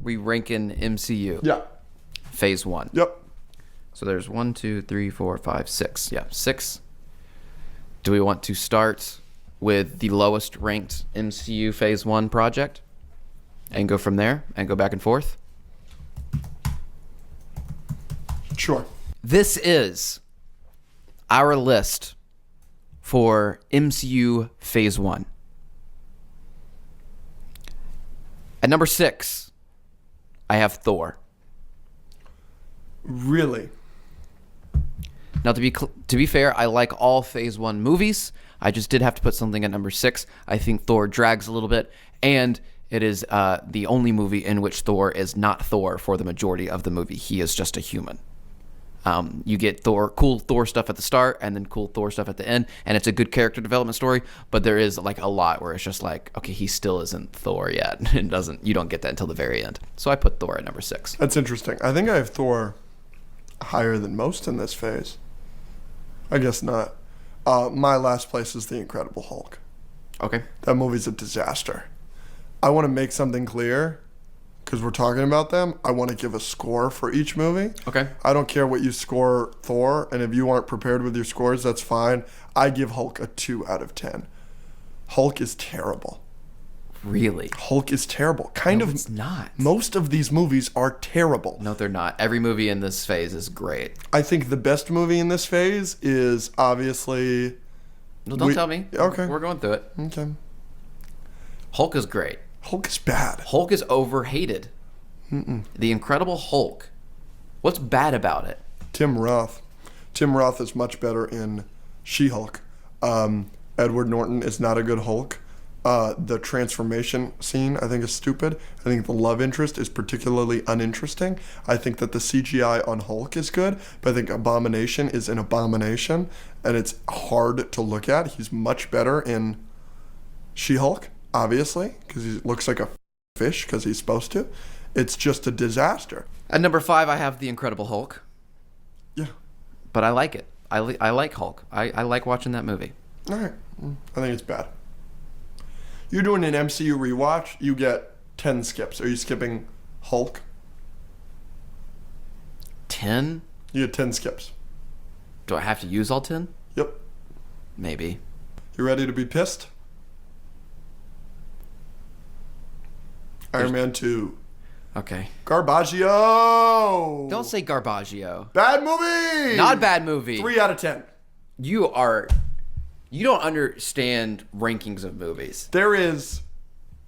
we ranking MCU? Yeah. Phase 1. Yep. So there's 1, 2, 3, 4, 5, 6. Yeah, 6. Do we want to start with the lowest ranked MCU Phase 1 project and go from there and go back and forth? Sure. This is our list for MCU Phase 1. At number 6, I have Thor. Really? Now, to be fair, I like all Phase 1 movies. I just did have to put something at number 6. I think Thor drags a little bit, and it is the only movie in which Thor is not Thor for the majority of the movie. He is just a human. You get cool Thor stuff at the start, and then cool Thor stuff at the end, and it's a good character development story. But there is like a lot where it's just like, okay, he still isn't Thor yet. You don't get that until the very end. So I put Thor at number 6. That's interesting. I think I have Thor higher than most in this phase. I guess not. My last place is The Incredible Hulk. Okay. That movie's a disaster. I want to make something clear, because we're talking about them. I want to give a score for each movie. Okay. I don't care what you score Thor, and if you aren't prepared with your scores, that's fine. I give Hulk a 2 out of 10. Hulk is terrible. Really? Hulk is terrible. It's not. Most of these movies are terrible. No, they're not. Every movie in this phase is great. I think the best movie in this phase is obviously... No, don't tell me. Okay. We're going through it. Okay. Hulk is great. Hulk is bad. Hulk is overhated. The Incredible Hulk. What's bad about it? Tim Roth. Tim Roth is much better in She-Hulk. Edward Norton is not a good Hulk. The transformation scene, I think, is stupid. I think the love interest is particularly uninteresting. I think that the CGI on Hulk is good, but I think Abomination is an abomination, and it's hard to look at. He's much better in She-Hulk, obviously, because he looks like a fish because he's supposed to. It's just a disaster. At number 5, I have The Incredible Hulk. Yeah. But I like it. I like Hulk. I like watching that movie. All right. I think it's bad. You're doing an MCU rewatch, you get 10 skips. Are you skipping Hulk? 10? You get 10 skips. Do I have to use all 10? Yep. Maybe. You ready to be pissed? Iron Man 2. Okay. Garbaggio! Don't say Garbaggio. Bad movie! Not a bad movie. 3 out of 10. You don't understand rankings of movies.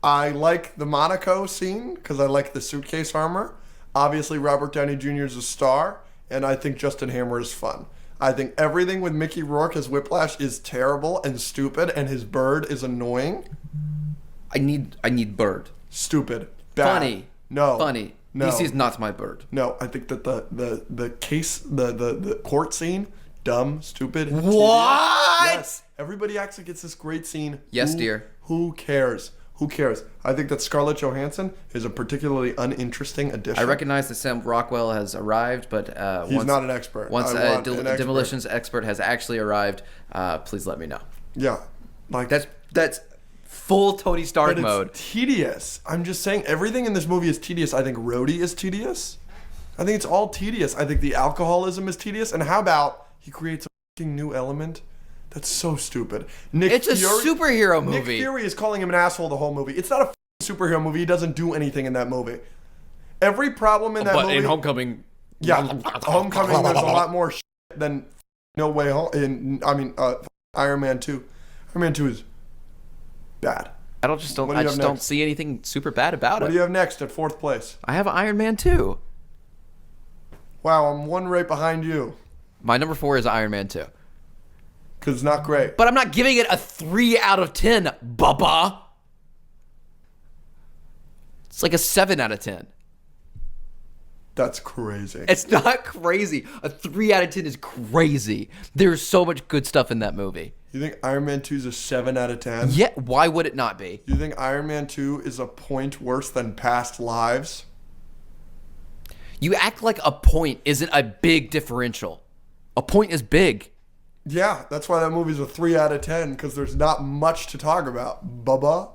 I like the Monaco scene because I like the suitcase armor. Obviously, Robert Downey Jr. is a star, and I think Justin Hammer is fun. I think everything with Mickey Rourke as Whiplash is terrible and stupid, and his bird is annoying. I need Bird. Stupid. Bad. Funny. No. Funny. No. DC's not my Bird. No, I think that the court scene, dumb, stupid. What? Yes. Everybody acts like it's this great scene. Yes, dear. Who cares? Who cares? I think that Scarlett Johansson is a particularly uninteresting addition. I recognize that Sam Rockwell has arrived, but he's not an expert. Once a demolitions expert has actually arrived, please let me know. Yeah, like that's full Tony Stark mode. It's tedious. I'm just saying everything in this movie is tedious. I think Rhodey is tedious. I think it's all tedious. I think the alcoholism is tedious. And how about he creates a fucking new element? That's so stupid. It's a superhero movie. Nick Fury is calling him an asshole the whole movie. It's not a superhero movie. He doesn't do anything in that movie. Every problem in that movie... But in Homecoming... Yeah, Homecoming, there's a lot more than No Way Home. Iron Man 2. Iron Man 2 is bad. I just don't see anything super bad about it. What do you have next at 4th place? I have Iron Man 2. Wow, I'm one right behind you. My number 4 is Iron Man 2. Because it's not great. But I'm not giving it a 3 out of 10, Bubba. It's like a 7 out of 10. That's crazy. It's not crazy. A 3 out of 10 is crazy. There's so much good stuff in that movie. You think Iron Man 2 is a 7 out of 10? Yeah, why would it not be? You think Iron Man 2 is a point worse than Past Lives? You act like a point isn't a big differential. A point is big. Yeah, that's why that movie's a 3 out of 10, because there's not much to talk about. Bubba.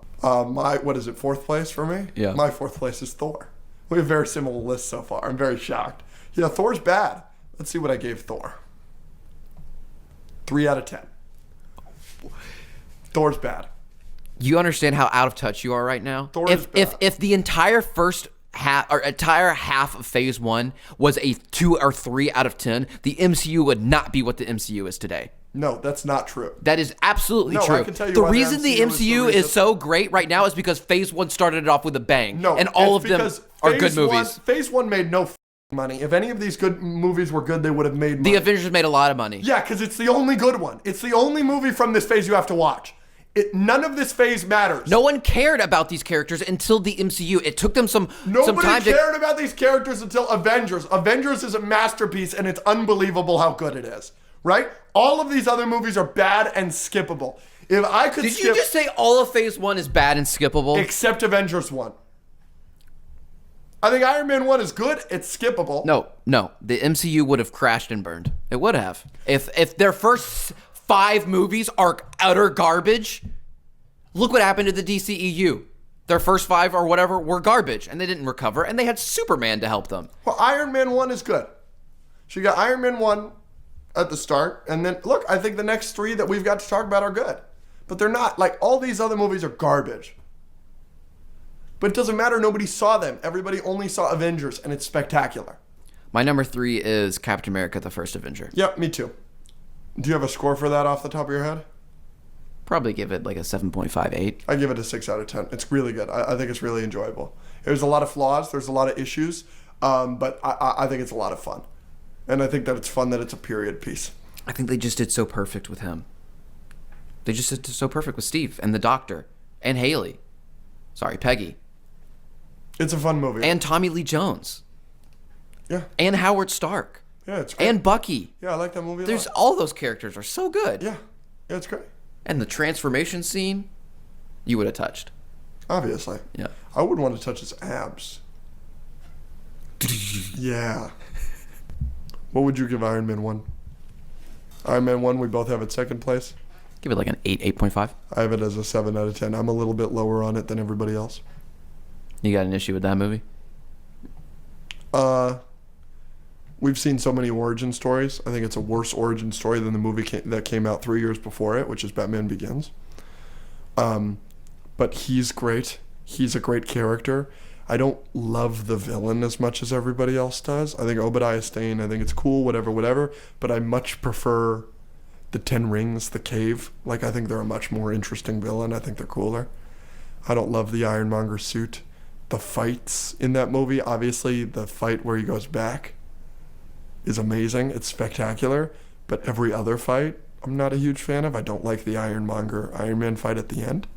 What is it, 4th place for me? Yeah. My 4th place is Thor. We have very similar lists so far. I'm very shocked. Yeah, Thor's bad. Let's see what I gave Thor. 3 out of 10. Thor's bad. You understand how out of touch you are right now? Thor is bad. If the entire first half or entire half of Phase 1 was a 2 or 3 out of 10, the MCU would not be what the MCU is today. No, that's not true. That is absolutely No, true. I can tell you The why the reason the MCU is the MCU reason- is so great right now is because Phase 1 started it off with a bang. No, and all of it's them because are Phase good movies. Phase 1 made no money. If any of these good movies were good, they would have made money. The Avengers made a lot of money. Yeah, because it's the only good one. It's the only movie from this phase you have to watch. None of this phase matters. No one cared about these characters until the MCU. It took them some time Nobody to... cared about these characters until Avengers. Avengers is a masterpiece, and it's unbelievable how good it is. Right? All of these other movies are bad and skippable. If I could Did skip... you just say all of Phase 1 is bad and skippable? Except Avengers 1. I think Iron Man 1 is good. It's skippable. No. The MCU would have crashed and burned. It would have. If their first 5 movies are utter garbage, look what happened to the DCEU. Their first 5 or whatever were garbage, and they didn't recover, and they had Superman to help them. Well, Iron Man 1 is good. So you got Iron Man 1 at the start, and then, look, I think the next 3 that we've got to talk about are good. But they're not. Like, all these other movies are garbage. But it doesn't matter. Nobody saw them. Everybody only saw Avengers, and it's spectacular. My number 3 is Captain America, the First Avenger. Yep, me too. Do you have a score for that off the top of your head? Probably give it like a 7.58. I give it a 6 out of 10. It's really good. I think it's really enjoyable. There's a lot of flaws. There's a lot of issues. But I think it's a lot of fun. And I think that it's fun that it's a period piece. I think they just did so perfect with him. They just did so perfect with Steve and the Doctor and Haley. Sorry, Peggy. It's a fun movie. And Tommy Lee Jones. Yeah. And Howard Stark. Yeah, it's great. And Bucky. Yeah, I like that movie a There's lot. all those characters are so good. Yeah, it's great. And the transformation scene, you would have touched. Obviously. Yeah. I wouldn't want to touch his abs. Yeah. What would you give Iron Man 1? Iron Man 1, we both have it second place. Give it like an 8, 8.5. I have it as a 7 out of 10. I'm a little bit lower on it than everybody else. You got an issue with that movie? We've seen so many origin stories. I think it's a worse origin story than the movie that came out 3 years before it, which is Batman Begins. But he's great. He's a great character. I don't love the villain as much as everybody else does. I think Obadiah Stane, I think it's cool, whatever. But I much prefer the Ten Rings, the Cave. Like, I think they're a much more interesting villain. I think they're cooler. I don't love the Ironmonger suit. The fights in that movie, obviously, the fight where he goes back is amazing. It's spectacular. But every other fight, I'm not a huge fan of. I don't like the Ironmonger Iron Man fight at the end.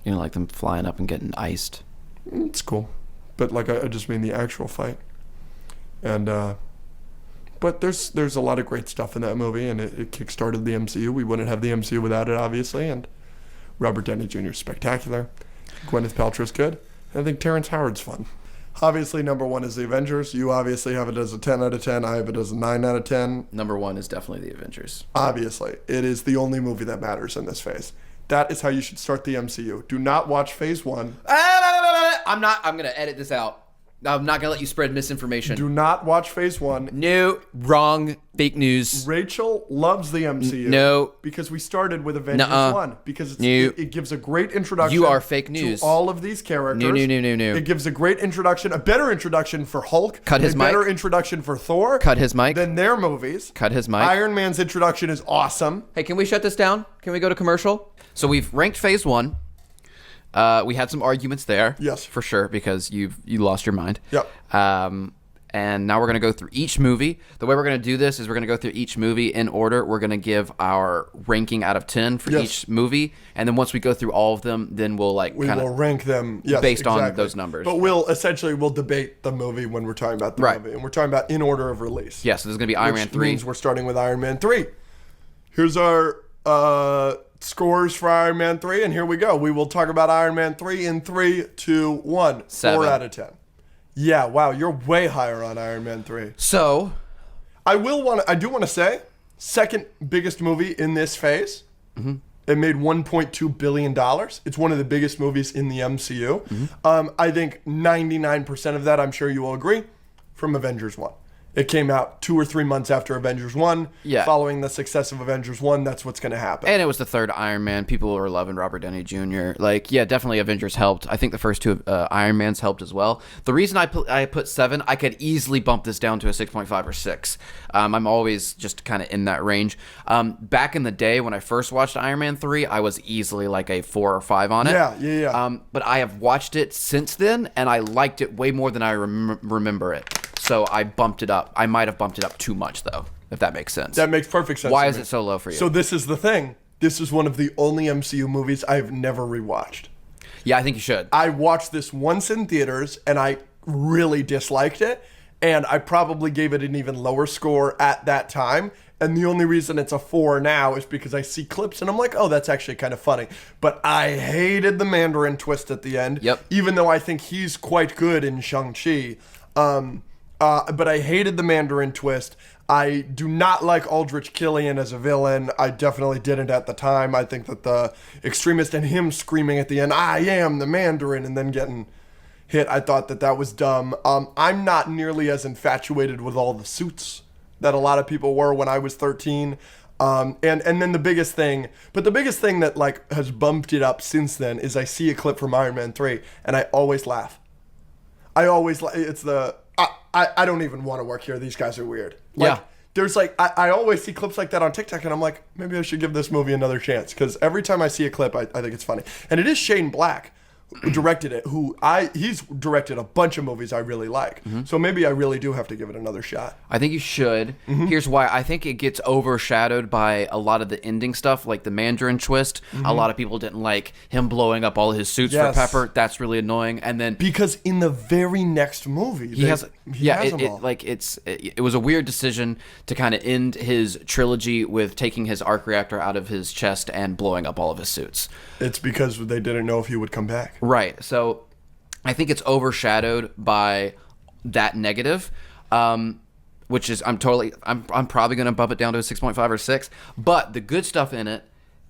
You know, like them flying up and getting iced. It's cool. But, like, I just mean the actual fight. And, but there's a lot of great stuff in that movie, and it kickstarted the MCU. We wouldn't have the MCU without it, obviously. And Robert Downey Jr. is spectacular. Gwyneth Paltrow's good. And I think Terrence Howard's fun. Obviously, number 1 is the Avengers. You obviously have it as a 10 out of 10. I have it as a 9 out of 10. Number 1 is definitely the Avengers. Obviously. It is the only movie that matters in this phase. That is how you should start the MCU. Do not watch Phase 1. I'm going to edit this out. I'm not going to let you spread misinformation. Do not watch Phase 1. No, wrong, fake news. Rachel loves the MCU. No. Because we started with Avengers Nuh-uh. 1. Because No. it gives a great introduction. You are fake news. To all of these characters. No. It gives a great introduction, a better introduction for Hulk. Cut his a mic. better introduction for Thor. Cut his mic. Than their movies. Cut his mic. Iron Man's introduction is awesome. Hey, can we shut this down? Can we go to commercial? So we've ranked Phase 1. We had some arguments there. Yes. For sure, because you lost your mind. Yep. And now we're going to go through each movie. The way we're going to do this is we're going to go through each movie in order. We're going to give our ranking out of 10 for Yes. each movie. And then once we go through all of them, then we'll We will rank them based on those numbers. But we'll debate the movie when we're talking about the Right. movie. And we're talking about in order of release. Yeah, so there's going to be Iron Man 3. Which means we're starting with Iron Man 3. Here's our scores for Iron Man 3, and here we go. We will talk about Iron Man 3 in 3, 2, 1. 7. 4 out of 10. Yeah, wow, you're way higher on Iron Man 3. So, I do want to say, second biggest movie in this phase, It made $1.2 billion. It's one of the biggest movies in the MCU. I think 99% of that, I'm sure you will agree, from Avengers 1. It came out 2 or 3 months after Avengers 1. Yeah. Following the success of Avengers 1, that's what's going to happen. And it was the third Iron Man. People were loving Robert Downey Jr. Like, yeah, definitely Avengers helped. I think the first 2 Iron Mans helped as well. The reason I put 7, I could easily bump this down to a 6.5 or 6. I'm always just kind of in that range. Back in the day when I first watched Iron Man 3, I was easily like a 4 or 5 on it. Yeah. But I have watched it since then, and I liked it way more than I remember it. So I bumped it up. I might have bumped it up too much, though, if that makes sense. That makes perfect sense. Why is it so low for you? So this is the thing. This is one of the only MCU movies I've never rewatched. Yeah, I think you should. I watched this once in theaters, and I really disliked it. And I probably gave it an even lower score at that time. And the only reason it's a 4 now is because I see clips and I'm like, oh, that's actually kind of funny. But I hated the Mandarin twist at the end. Yep. Even though I think he's quite good in Shang-Chi. But I hated the Mandarin twist. I do not like Aldrich Killian as a villain. I definitely didn't at the time. I think that the extremist and him screaming at the end, I am the Mandarin, and then getting hit, I thought that was dumb. I'm not nearly as infatuated with all the suits that a lot of people were when I was 13. And then the biggest thing that like has bumped it up since then is I see a clip from Iron Man 3 and I always laugh. It's the I don't even want to work here. These guys are weird. Like, yeah. There's like, I always see clips like that on TikTok and I'm like, maybe I should give this movie another chance. Because every time I see a clip, I think it's funny. And it is Shane Black who directed it, he's directed a bunch of movies I really like. So maybe I really do have to give it another shot. I think you should. Here's why. I think it gets overshadowed by a lot of the ending stuff, like the Mandarin twist. A lot of people didn't like him blowing up all his suits for Pepper. That's really annoying. And then because in the very next movie, it was a weird decision to kind of end his trilogy with taking his arc reactor out of his chest and blowing up all of his suits. It's because they didn't know if he would come back. Right. So I think it's overshadowed by that negative, which is I'm probably going to bump it down to a 6.5 or 6. But the good stuff in it,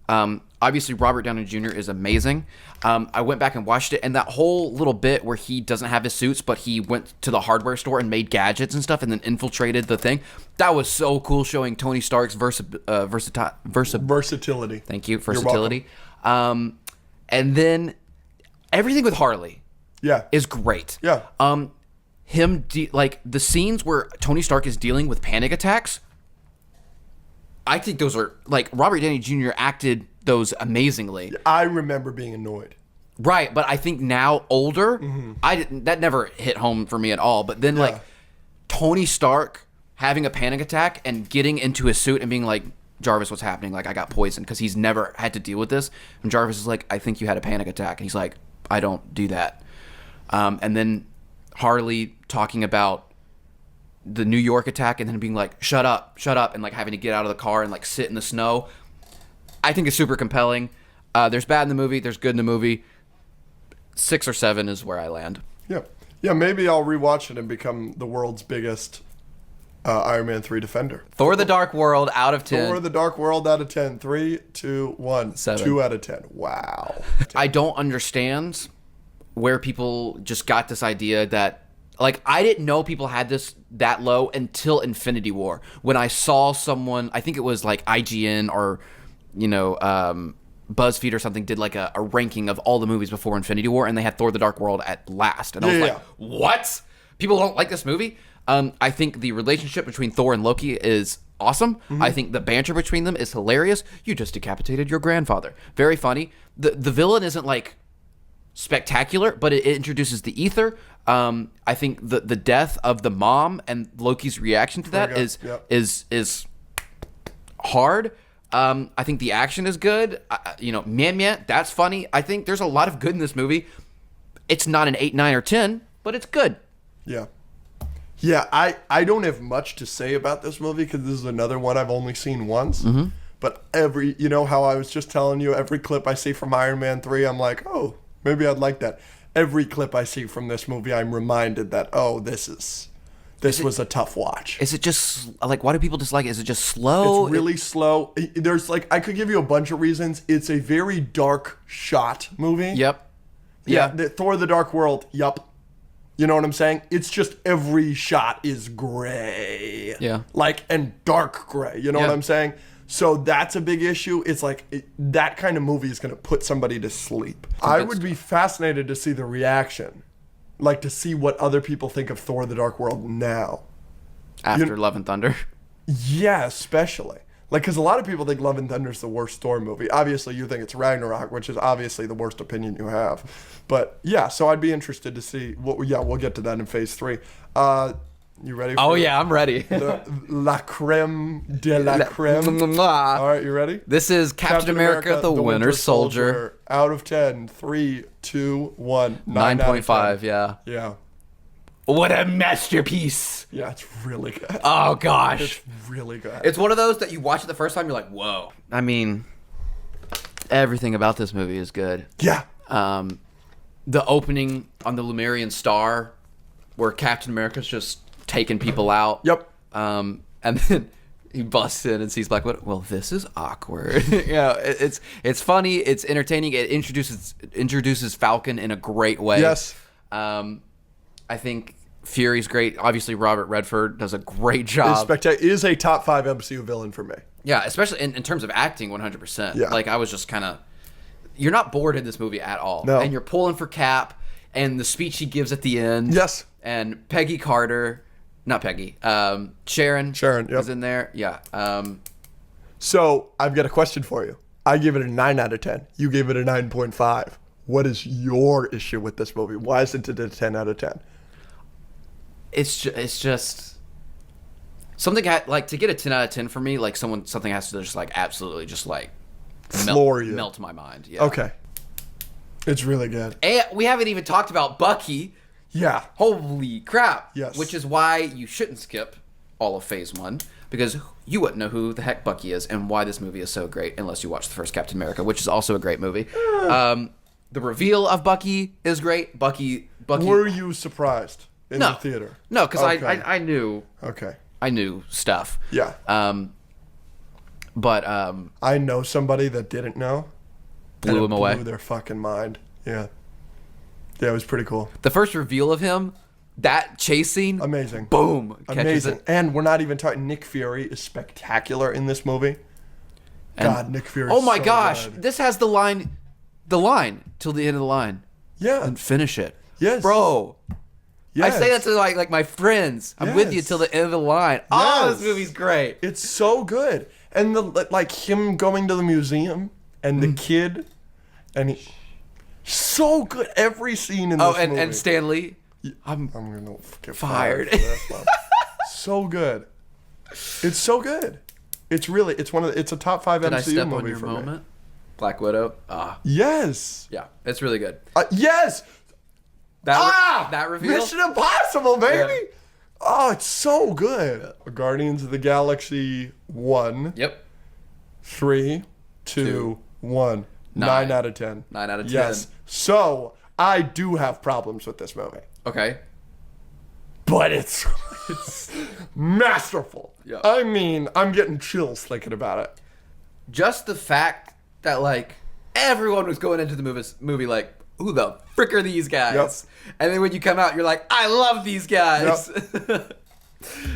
obviously Robert Downey Jr. is amazing. I went back and watched it, and that whole little bit where he doesn't have his suits, but he went to the hardware store and made gadgets and stuff and then infiltrated the thing. That was so cool, showing Tony Stark's versatility. Thank you. Versatility. And then everything with Harley is great. Yeah. Like the scenes where Tony Stark is dealing with panic attacks, I think those are like Robert Downey Jr. acted those amazingly. I remember being annoyed. Right, but I think now older, that never hit home for me at all. But then like Tony Stark having a panic attack and getting into his suit and being like, Jarvis, what's happening? Like, I got poisoned, because he's never had to deal with this. And Jarvis is like, I think you had a panic attack. And he's like, I don't do that. And then Harley talking about the New York attack and then being like, shut up, and like having to get out of the car and like sit in the snow. I think it's super compelling. There's bad in the movie, there's good in the movie. 6 or 7 is where I land. Yeah, maybe I'll rewatch it and become the world's biggest Iron Man 3 defender. Thor: The Dark World out of 10. Thor: The Dark World out of 10. 3, 2, 1. 7. 2 out of 10. Wow. I don't understand where people just got this idea that, like, I didn't know people had this that low until Infinity War. When I saw someone, I think it was like IGN or, BuzzFeed or something, did like a ranking of all the movies before Infinity War, and they had Thor: The Dark World at last. And I was like, what? People don't like this movie? I think the relationship between Thor and Loki is awesome. I think the banter between them is hilarious. You just decapitated your grandfather. Very funny. The villain isn't like spectacular, but it introduces the ether. I think the death of the mom and Loki's reaction to that is hard. I think the action is good. Man, that's funny. I think there's a lot of good in this movie. It's not an 8, 9, or 10, but it's good. Yeah, I don't have much to say about this movie because this is another one I've only seen once. But how I was just telling you, every clip I see from Iron Man 3, I'm like, oh, maybe I'd like that. Every clip I see from this movie, I'm reminded that, oh, this this was a tough watch. Is it just like, why do people dislike it? Is it just slow? It's really slow. There's like, I could give you a bunch of reasons. It's a very dark shot movie. Yep. Yeah. Thor: The Dark World. Yup. You know what I'm saying? It's just every shot is gray. Yeah. Like, and dark gray. You know what I'm saying? So that's a big issue. It's like that kind of movie is going to put somebody to sleep. I would be fascinated to see the reaction. Like, to see what other people think of Thor: The Dark World now. After Love and Thunder. Yeah, especially. Like, because a lot of people think Love and Thunder is the worst Thor movie. Obviously, you think it's Ragnarok, which is obviously the worst opinion you have. But, yeah, so I'd be interested to see. We'll get to that in Phase 3. You ready? Oh, yeah, I'm ready. La creme de la creme. All right, you ready? This is Captain America, the Winter Soldier. Out of 10. 3, 2, 1. 9.5, yeah. Yeah. What a masterpiece. Yeah, it's really good. Oh, gosh. It's really good. It's one of those that you watch it the first time, you're like, whoa. I mean, everything about this movie is good. Yeah. The opening on the Lemurian Star, where Captain America's just taking people out. Yep. And then he busts in and sees Black Widow. Well, this is awkward. It's funny. It's entertaining. It introduces Falcon in a great way. Yes. I think Fury's great. Obviously, Robert Redford does a great job. Is a top 5 MCU villain for me. Yeah, especially in terms of acting, 100%. Yeah. Like, I was just kind of... You're not bored in this movie at all. No. And you're pulling for Cap, and the speech he gives at the end. Yes. And Peggy Carter... Not Peggy. Sharon. Sharon, yep. Is in there. Yeah. So, I've got a question for you. I give it a 9 out of 10. You gave it a 9.5. What is your issue with this movie? Why isn't it a 10 out of 10? It's just something to get a 10 out of 10 for me. Like something has to just like absolutely just like melt my mind. Yeah. Okay. It's really good. And we haven't even talked about Bucky. Yeah. Holy crap. Yes. Which is why you shouldn't skip all of Phase 1, because you wouldn't know who the heck Bucky is and why this movie is so great unless you watch the first Captain America, which is also a great movie. The reveal of Bucky is great. Bucky. Were you surprised in the theater? No, because I knew. Okay. I knew stuff. Yeah. But I know somebody that didn't know. Blew him away. Blew their fucking mind. Yeah. Yeah, it was pretty cool. The first reveal of him, that chase scene. Amazing. Boom. Amazing. And we're not even talking. Nick Fury is spectacular in this movie. God, Nick Fury. Oh my gosh. Good. This has the line till the end of the line. Yeah. And finish it. Yes. Bro. Yes. I say that to like my friends. I'm with you till the end of the line. Yes. Oh, this movie's great. It's so good. And like him going to the museum and the kid, and he, so good. Every scene in this movie. And Stan Lee. I'm gonna get fired. For this. So good. It's so good. It's a top 5 Did MCU I step movie on your for moment? me. Black Widow. Yes. Yeah, it's really good. Yes. That reveal. Mission Impossible, baby. Yeah. Oh, it's so good. Guardians of the Galaxy 1. Yep. 3, 2, 1. 9 out of 10. 9 out of 10. Yes. So I do have problems with this movie, Okay. but it's masterful. Yeah. I mean, I'm getting chills thinking about it. Just the fact that like everyone was going into the movie like, who the frick are these guys? Yep. And then when you come out, you're like, I love these guys. Yep.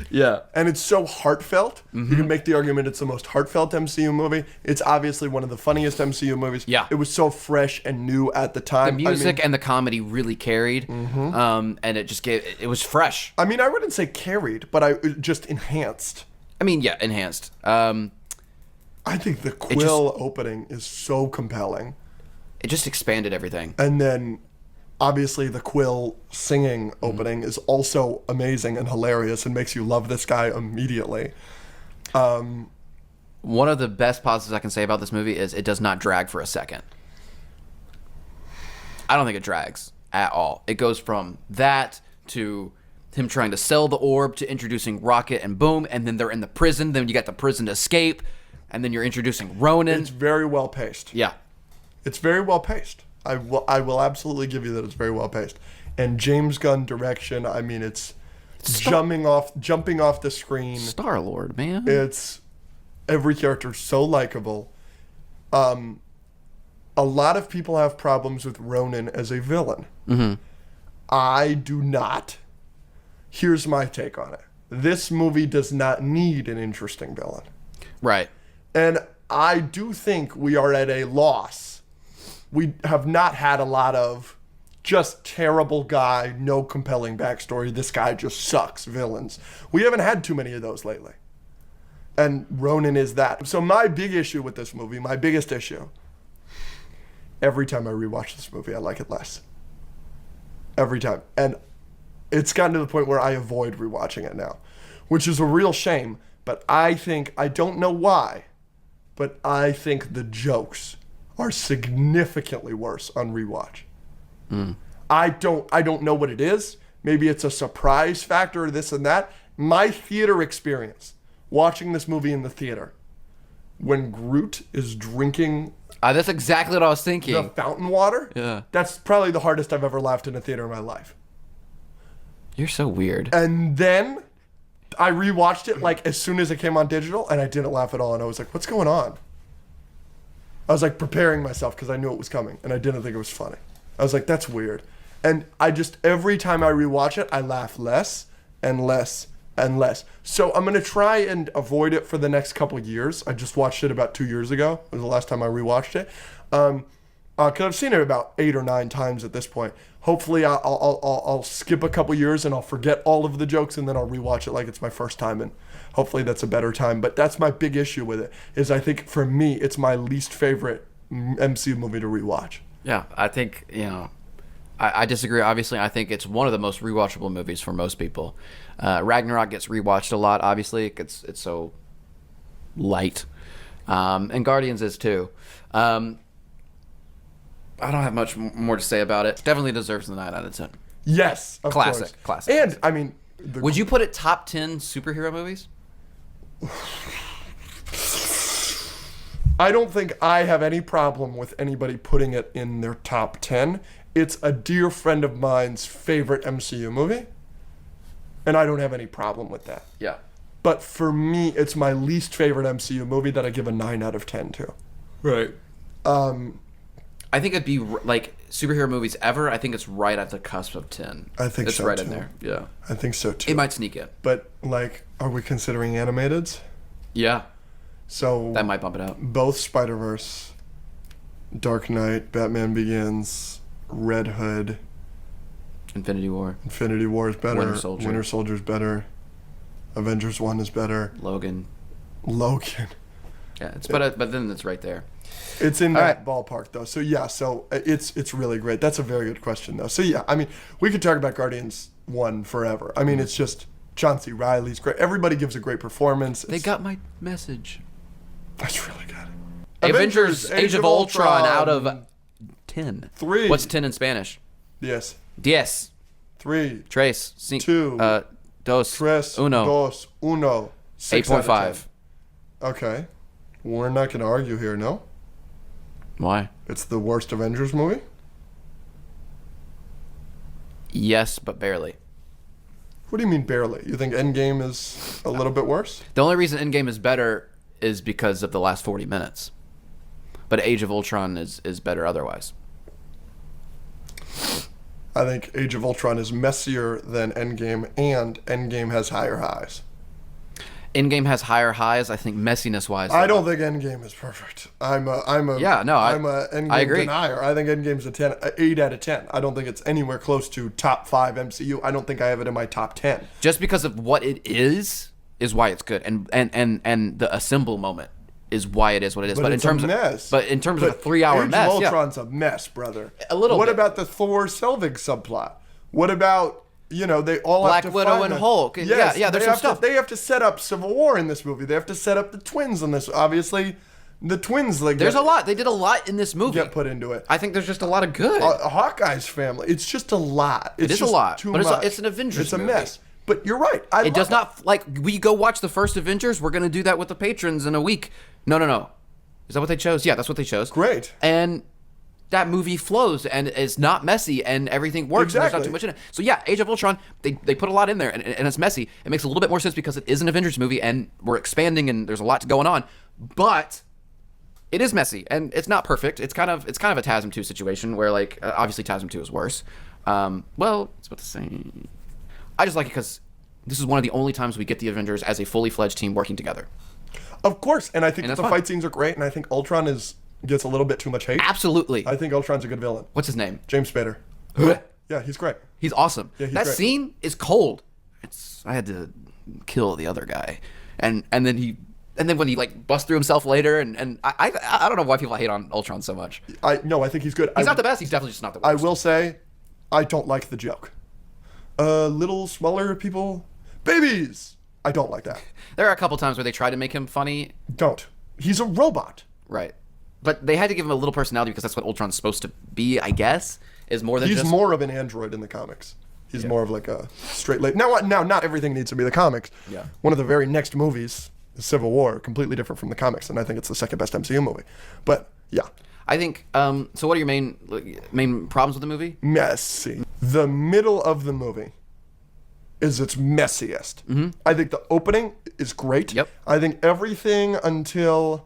Yeah. And it's so heartfelt. You can make the argument it's the most heartfelt MCU movie. It's obviously one of the funniest MCU movies. Yeah. It was so fresh and new at the time. The music and the comedy really carried. And it just it was fresh. I mean, I wouldn't say carried, but it just enhanced. I mean, yeah, enhanced. I think the Quill opening is so compelling. It just expanded everything. And then, obviously, the Quill singing opening is also amazing and hilarious and makes you love this guy immediately. One of the best positives I can say about this movie is it does not drag for a second. I don't think it drags at all. It goes from that to him trying to sell the orb to introducing Rocket and Boom, and then they're in the prison. Then you got the prison to escape, and then you're introducing Ronan. It's very well paced. Yeah. It's very well paced. I will absolutely give you that it's very well paced. And James Gunn direction, I mean, it's jumping off the screen. Star-Lord, man. It's every character so likable. A lot of people have problems with Ronan as a villain. Mm-hmm. I do not. Here's my take on it. This movie does not need an interesting villain. Right. And I do think we are at a loss. We have not had a lot of just terrible guy, no compelling backstory, this guy just sucks villains. We haven't had too many of those lately. And Ronan is that. So my big issue with this movie, my biggest issue, every time I rewatch this movie, I like it less. Every time. And it's gotten to the point where I avoid rewatching it now, which is a real shame. But I don't know why, but I think the jokes are significantly worse on rewatch. I don't know what it is. Maybe it's a surprise factor or this and that. My theater experience, watching this movie in the theater, when Groot is drinking That's exactly what I was thinking. the fountain water, Yeah. that's probably the hardest I've ever laughed in a theater in my life. You're so weird. And then I rewatched it like as soon as it came on digital, and I didn't laugh at all. And I was like, what's going on? I was like preparing myself because I knew it was coming, and I didn't think it was funny. I was like, that's weird. And I just, every time I rewatch it, I laugh less and less and less. So I'm going to try and avoid it for the next couple years. I just watched it about 2 years ago. It was the last time I rewatched it. Because I've seen it about 8 or 9 times at this point. Hopefully I'll skip a couple years and I'll forget all of the jokes, and then I'll rewatch it like it's my first time, and hopefully that's a better time. But that's my big issue with it, is I think for me it's my least favorite MCU movie to rewatch. Yeah, I think, I disagree. Obviously, I think it's one of the most rewatchable movies for most people. Ragnarok gets rewatched a lot, obviously. It's so light. And Guardians is too. I don't have much more to say about it. Definitely deserves the 9 out of 10. Yes, of Classic, course. classic. And I mean, Would you put it top 10 superhero movies? I don't think I have any problem with anybody putting it in their top 10. It's a dear friend of mine's favorite MCU movie, and I don't have any problem with that. Yeah. But for me, it's my least favorite MCU movie that I give a 9 out of 10 to. Right. I think it'd be like superhero movies ever. I think it's right at the cusp of 10. I think it's so, right too. in there. Yeah. I think so too. It might sneak in. But like, are we considering animateds? Yeah. So That might bump it out. both Spider-Verse, Dark Knight, Batman Begins, Red Hood, Infinity War, Infinity War is better. Winter Soldier. is better. Avengers 1 is better. Logan. Logan. Yeah, but then it's right there. It's in All that right. ballpark though. So yeah, it's really great. That's a very good question though. So yeah, I mean, we could talk about Guardians 1 forever. I mean, it's just John C. Reilly's great. Everybody gives a great performance. They got my message. That's really good. Avengers Age of Ultron out of 10. 3. What's 10 in Spanish? Yes. 10. 3. Tres. 2. Dos. Tres. Uno. Dos. Uno. 6 out of 8.5. 10. Okay. We're not going to argue here, no? Why? It's the worst Avengers movie? Yes, but barely. What do you mean barely? You think Endgame is a little bit worse? The only reason Endgame is better is because of the last 40 minutes. But Age of Ultron is better otherwise. I think Age of Ultron is messier than Endgame, and Endgame has higher highs. Endgame has higher highs, I think, messiness-wise. I don't think Endgame is perfect. I'm a Endgame I agree. denier. I think Endgame's a 8 out of 10. I don't think it's anywhere close to top 5 MCU. I don't think I have it in my top 10. Just because of what it is why it's good, and the assemble moment is why it is what it is. But it's in terms a mess. of a 3-hour mess, Age of Ultron's a mess, brother. A little What bit. about the Thor Selvig subplot? What about, they all Black have to Widow find and Hulk. Yes, Yeah, there's they some have stuff. They have to set up Civil War in this movie. They have to set up the twins in this. Obviously, the twins There's a lot. They did a lot in this movie. get put into it. I think there's just a lot of good. Hawkeye's family. It's just a lot. It is just a lot, Too but much. it's an Avengers It's a movie. mess. But you're right. It does not, like, we go watch the first Avengers, we're going to do that with the patrons in a week. No. Is that what they chose? Yeah, that's what they chose. Great. And that movie flows and is not messy and everything works and there's not too much in it. So yeah, Age of Ultron, they put a lot in there and it's messy. It makes a little bit more sense because it is an Avengers movie and we're expanding and there's a lot going on. But it is messy and it's not perfect. It's kind of a TASM 2 situation where like obviously TASM 2 is worse. Well, it's about the same. I just like it because this is one of the only times we get the Avengers as a fully fledged team working together. Of course, and I think And the that's fight scenes are great, and I think Ultron gets a little bit too much hate. Absolutely. I think Ultron's a good villain. What's his name? James Spader. Yeah, he's great. He's awesome. Yeah, he's that great. scene is cold. I had to kill the other guy, and then when he like busts through himself later, and I don't know why people hate on Ultron so much. I think he's good. He's not the best. He's definitely just not the worst. I will say, I don't like the joke. Little smaller people, babies. I don't like that. There are a couple times where they try to make him funny. Don't. He's a robot. Right. But they had to give him a little personality because that's what Ultron's supposed to be, I guess, is more than He's just... more of an android in the comics. He's more of like a straight lady. Now, not everything needs to be the comics. Yeah. One of the very next movies, Civil War, completely different from the comics, and I think it's the second best MCU movie. But, yeah. I think, so what are your main problems with the movie? Messy. The middle of the movie is its messiest. Mm-hmm. I think the opening is great. Yep. I think everything until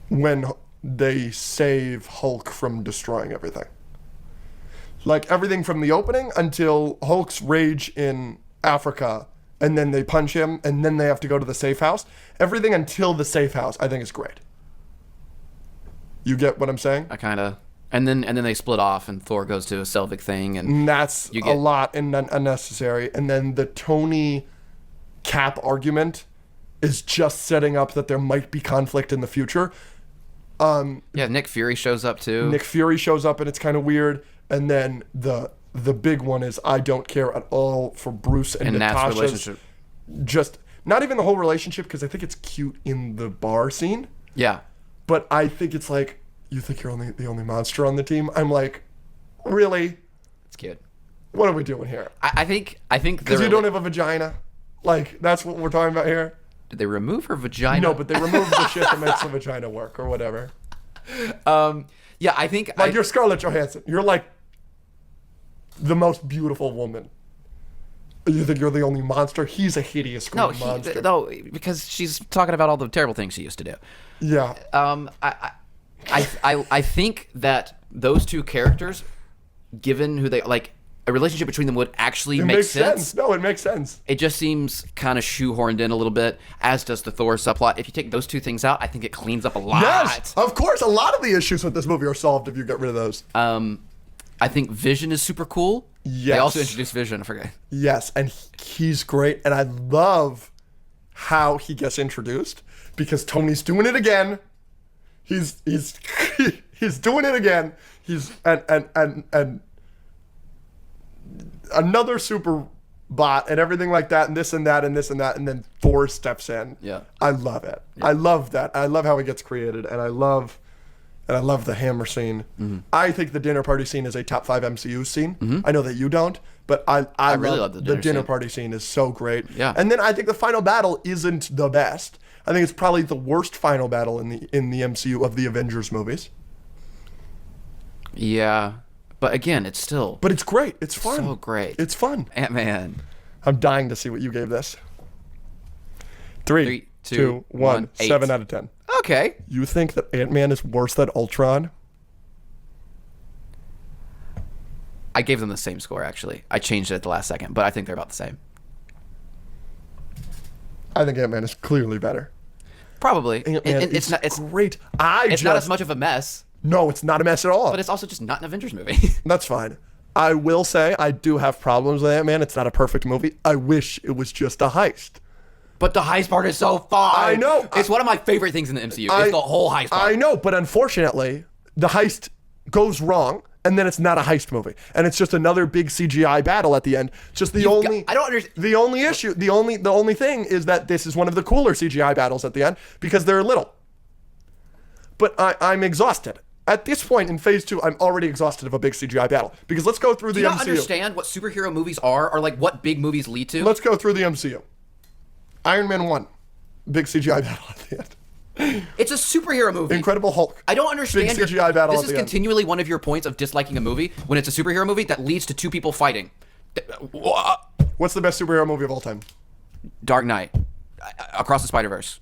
when they save Hulk from destroying everything. Like everything from the opening until Hulk's rage in Africa, and then they punch him, and then they have to go to the safe house. Everything until the safe house, I think, is great. You get what I'm saying? I kind of... And then they split off, and Thor goes to a Selvig thing, and that's a lot and unnecessary. And then the Tony Cap argument is just setting up that there might be conflict in the future. Yeah, Nick Fury shows up too. Nick Fury shows up, and it's kind of weird. And then the big one is I don't care at all for Bruce and Natasha's relationship. Just not even the whole relationship, because I think it's cute in the bar scene. Yeah, but I think it's like, you think you're the only monster on the team? I'm like, really? it's cute. What are we doing here? I think Because you don't have a vagina. Like, that's what we're talking about here. Did they remove her vagina? No, but they removed the shit that makes the vagina work or whatever. Yeah, I think Like, you're Scarlett Johansson. You're like the most beautiful woman. You think you're the only monster? He's a hideous monster. No, because she's talking about all the terrible things she used to do. Yeah. I think that those two characters, given who they like, a relationship between them would actually make sense. No, it makes sense. It just seems kind of shoehorned in a little bit, as does the Thor subplot. If you take those two things out, I think it cleans up a lot. Yes, of course. A lot of the issues with this movie are solved if you get rid of those. I think Vision is super cool. Yes. They also introduced Vision. I forget. Yes, and he's great, and I love how he gets introduced because Tony's doing it again. He's he's doing it again. He's and another super bot and everything like that, and this and that and this and that, and then Thor steps in. Yeah. I love it. Yeah. I love that. I love how it gets created, and I love the hammer scene. Mm-hmm. I think the dinner party scene is a top 5 MCU scene. Mm-hmm. I know that you don't, but I really love the dinner party scene is so great. Yeah. And then I think the final battle isn't the best. I think it's probably the worst final battle in the MCU of the Avengers movies. Yeah. But again, it's still... But it's great. It's fun. So great. It's fun. Ant-Man. I'm dying to see what you gave this. 3, 2, 1, 8. 7 out of 10. Okay. You think that Ant-Man is worse than Ultron? I gave them the same score, actually. I changed it at the last second, but I think they're about the same. I think Ant-Man is clearly better. Probably. It's great. It's not as much of a mess. No, it's not a mess at all. But it's also just not an Avengers movie. That's fine. I will say I do have problems with Ant-Man. It's not a perfect movie. I wish it was just a heist. But the heist part is so fun. I know. It's one of my favorite things in the MCU. It's the whole heist part. I know, but unfortunately, the heist goes wrong, and then it's not a heist movie, and it's just another big CGI battle at the end. Just I don't understand. The only issue, the only thing is that this is one of the cooler CGI battles at the end because they're little. But I'm exhausted. At this point in Phase 2, I'm already exhausted of a big CGI battle. Because let's go through the MCU. Do you not understand what superhero movies are, or like what big movies lead to? Let's go through the MCU. Iron Man 1, big CGI battle at the end. It's a superhero movie. Incredible Hulk. I don't understand. Big CGI battle This at is the end. continually one of your points of disliking a movie when it's a superhero movie that leads to two people fighting. What's the best superhero movie of all time? Dark Knight. Across the Spider-Verse.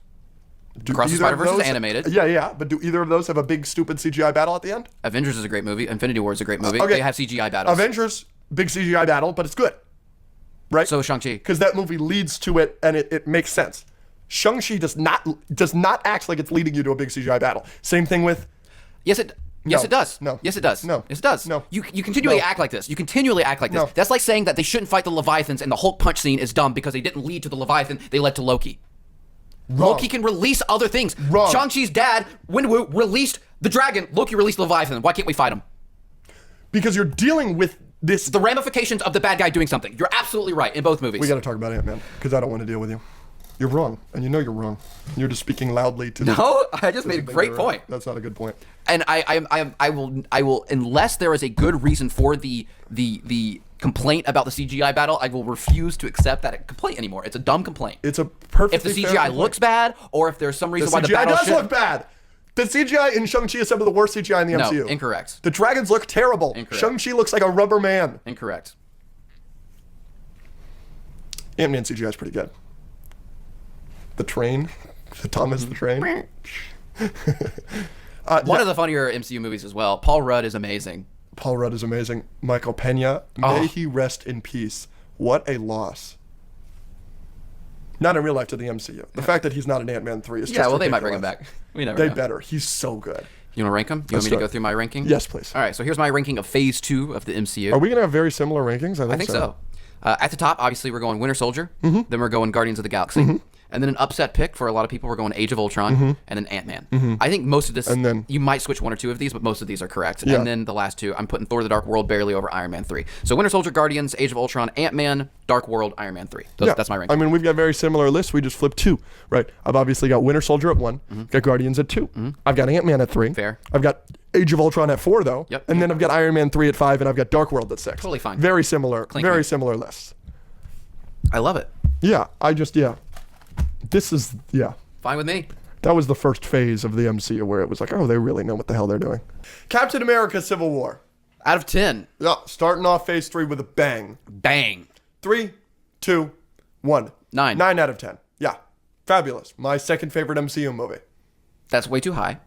Across the Either of Spider-Verse is those- animated. Yeah. But do either of those have a big, stupid CGI battle at the end? Avengers is a great movie. Infinity War is a great movie. Okay. They have CGI battles. Avengers, big CGI battle, but it's good. Right? So is Shang-Chi. Because that movie leads to it, and it makes sense. Shang-Chi does not act like it's leading you to a big CGI battle. Same thing with... Yes, it does. No. Yes, it does. No. Yes, it does. No. You continually No. act like this. You continually act like this. No. That's like saying that they shouldn't fight the Leviathans and the Hulk punch scene is dumb because they didn't lead to the Leviathan. They led to Loki. Wrong. Loki can release other things. Wrong. Shang-Chi's dad, Wenwu, released the dragon. Loki released the Leviathan. Why can't we fight him? Because you're dealing with this... The ramifications of the bad guy doing something. You're absolutely right in both movies. We got to talk about Ant-Man, because I don't want to deal with you. You're wrong, and you know you're wrong. You're just speaking loudly to the... No, I just made a great point. That's not a good point. And I will unless there is a good reason for the complaint about the CGI battle, I will refuse to accept that complaint anymore. It's a dumb complaint. It's a perfectly If the fair CGI complaint. looks bad, or if there's some reason The why the CGI battle does should... look bad. The CGI in Shang-Chi is some of the worst CGI in the No, MCU. incorrect. The dragons look terrible. Incorrect. Shang-Chi looks like a rubber man. Incorrect. Ant-Man CGI is pretty good. The train. The Thomas the Train. One of the funnier MCU movies as well. Paul Rudd is amazing. Paul Rudd is amazing. Michael Pena, may he rest in peace. What a loss. Not in real life to the MCU. The fact that he's not in Ant-Man 3 is just Yeah, well, they might ridiculous. bring him back. We never They know. better. He's so good. You want to rank them? You want me to go through my ranking? Yes, please. All right, so here's my ranking of Phase 2 of the MCU. Are we going to have very similar rankings? I think so. At the top, obviously, we're going Winter Soldier. Then we're going Guardians of the Galaxy. And then an upset pick for a lot of people, we're going Age of Ultron and then Ant-Man. I think most of this, And then- you might switch one or two of these, but most of these are correct. Yeah. And then the last two, I'm putting Thor: The Dark World barely over Iron Man 3. So Winter Soldier, Guardians, Age of Ultron, Ant-Man, Dark World, Iron Man 3. That's my ranking. I mean, we've got very similar lists. We just flipped two, right? I've obviously got Winter Soldier at 1, got Guardians at 2. I've got Ant-Man at 3. Fair. I've got Age of Ultron at 4, though. Yep. And then I've got Iron Man 3 at 5, and I've got Dark World at 6. Totally fine. Very similar. Clink, Very clink. similar lists. I love it. Yeah, This is, Fine with me. that was the first phase of the MCU where it was like, oh, they really know what the hell they're doing. Captain America Civil War. Out of 10, Yeah, starting off phase 3 with a bang. bang. 3, 2, 1. 9. 9 out of 10. Yeah. Fabulous. My second favorite MCU movie. That's way too high.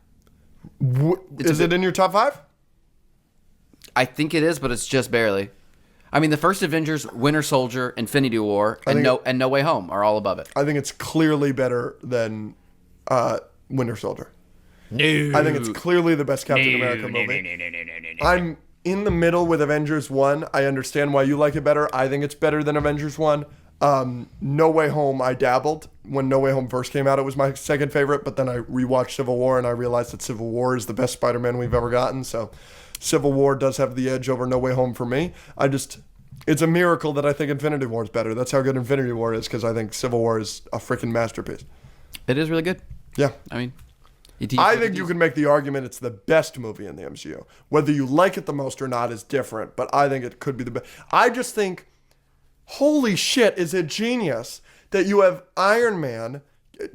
Is it in your top 5? I think it is, but it's just barely. I mean, the first Avengers, Winter Soldier, Infinity War, and No Way Home are all above it. I think it's clearly better than Winter Soldier. No. I think it's clearly the best Captain America movie. I'm in the middle with Avengers 1. I understand why you like it better. I think it's better than Avengers 1. No Way Home, I dabbled. When No Way Home first came out, it was my second favorite, but then I rewatched Civil War and I realized that Civil War is the best Spider-Man we've ever gotten, so Civil War does have the edge over No Way Home for me. It's a miracle that I think Infinity War is better. That's how good Infinity War is, because I think Civil War is a freaking masterpiece. It is really good. Yeah. I mean, I think you can make the argument it's the best movie in the MCU. Whether you like it the most or not is different, but I think it could be the best. I just think, holy shit, is it genius that you have Iron Man,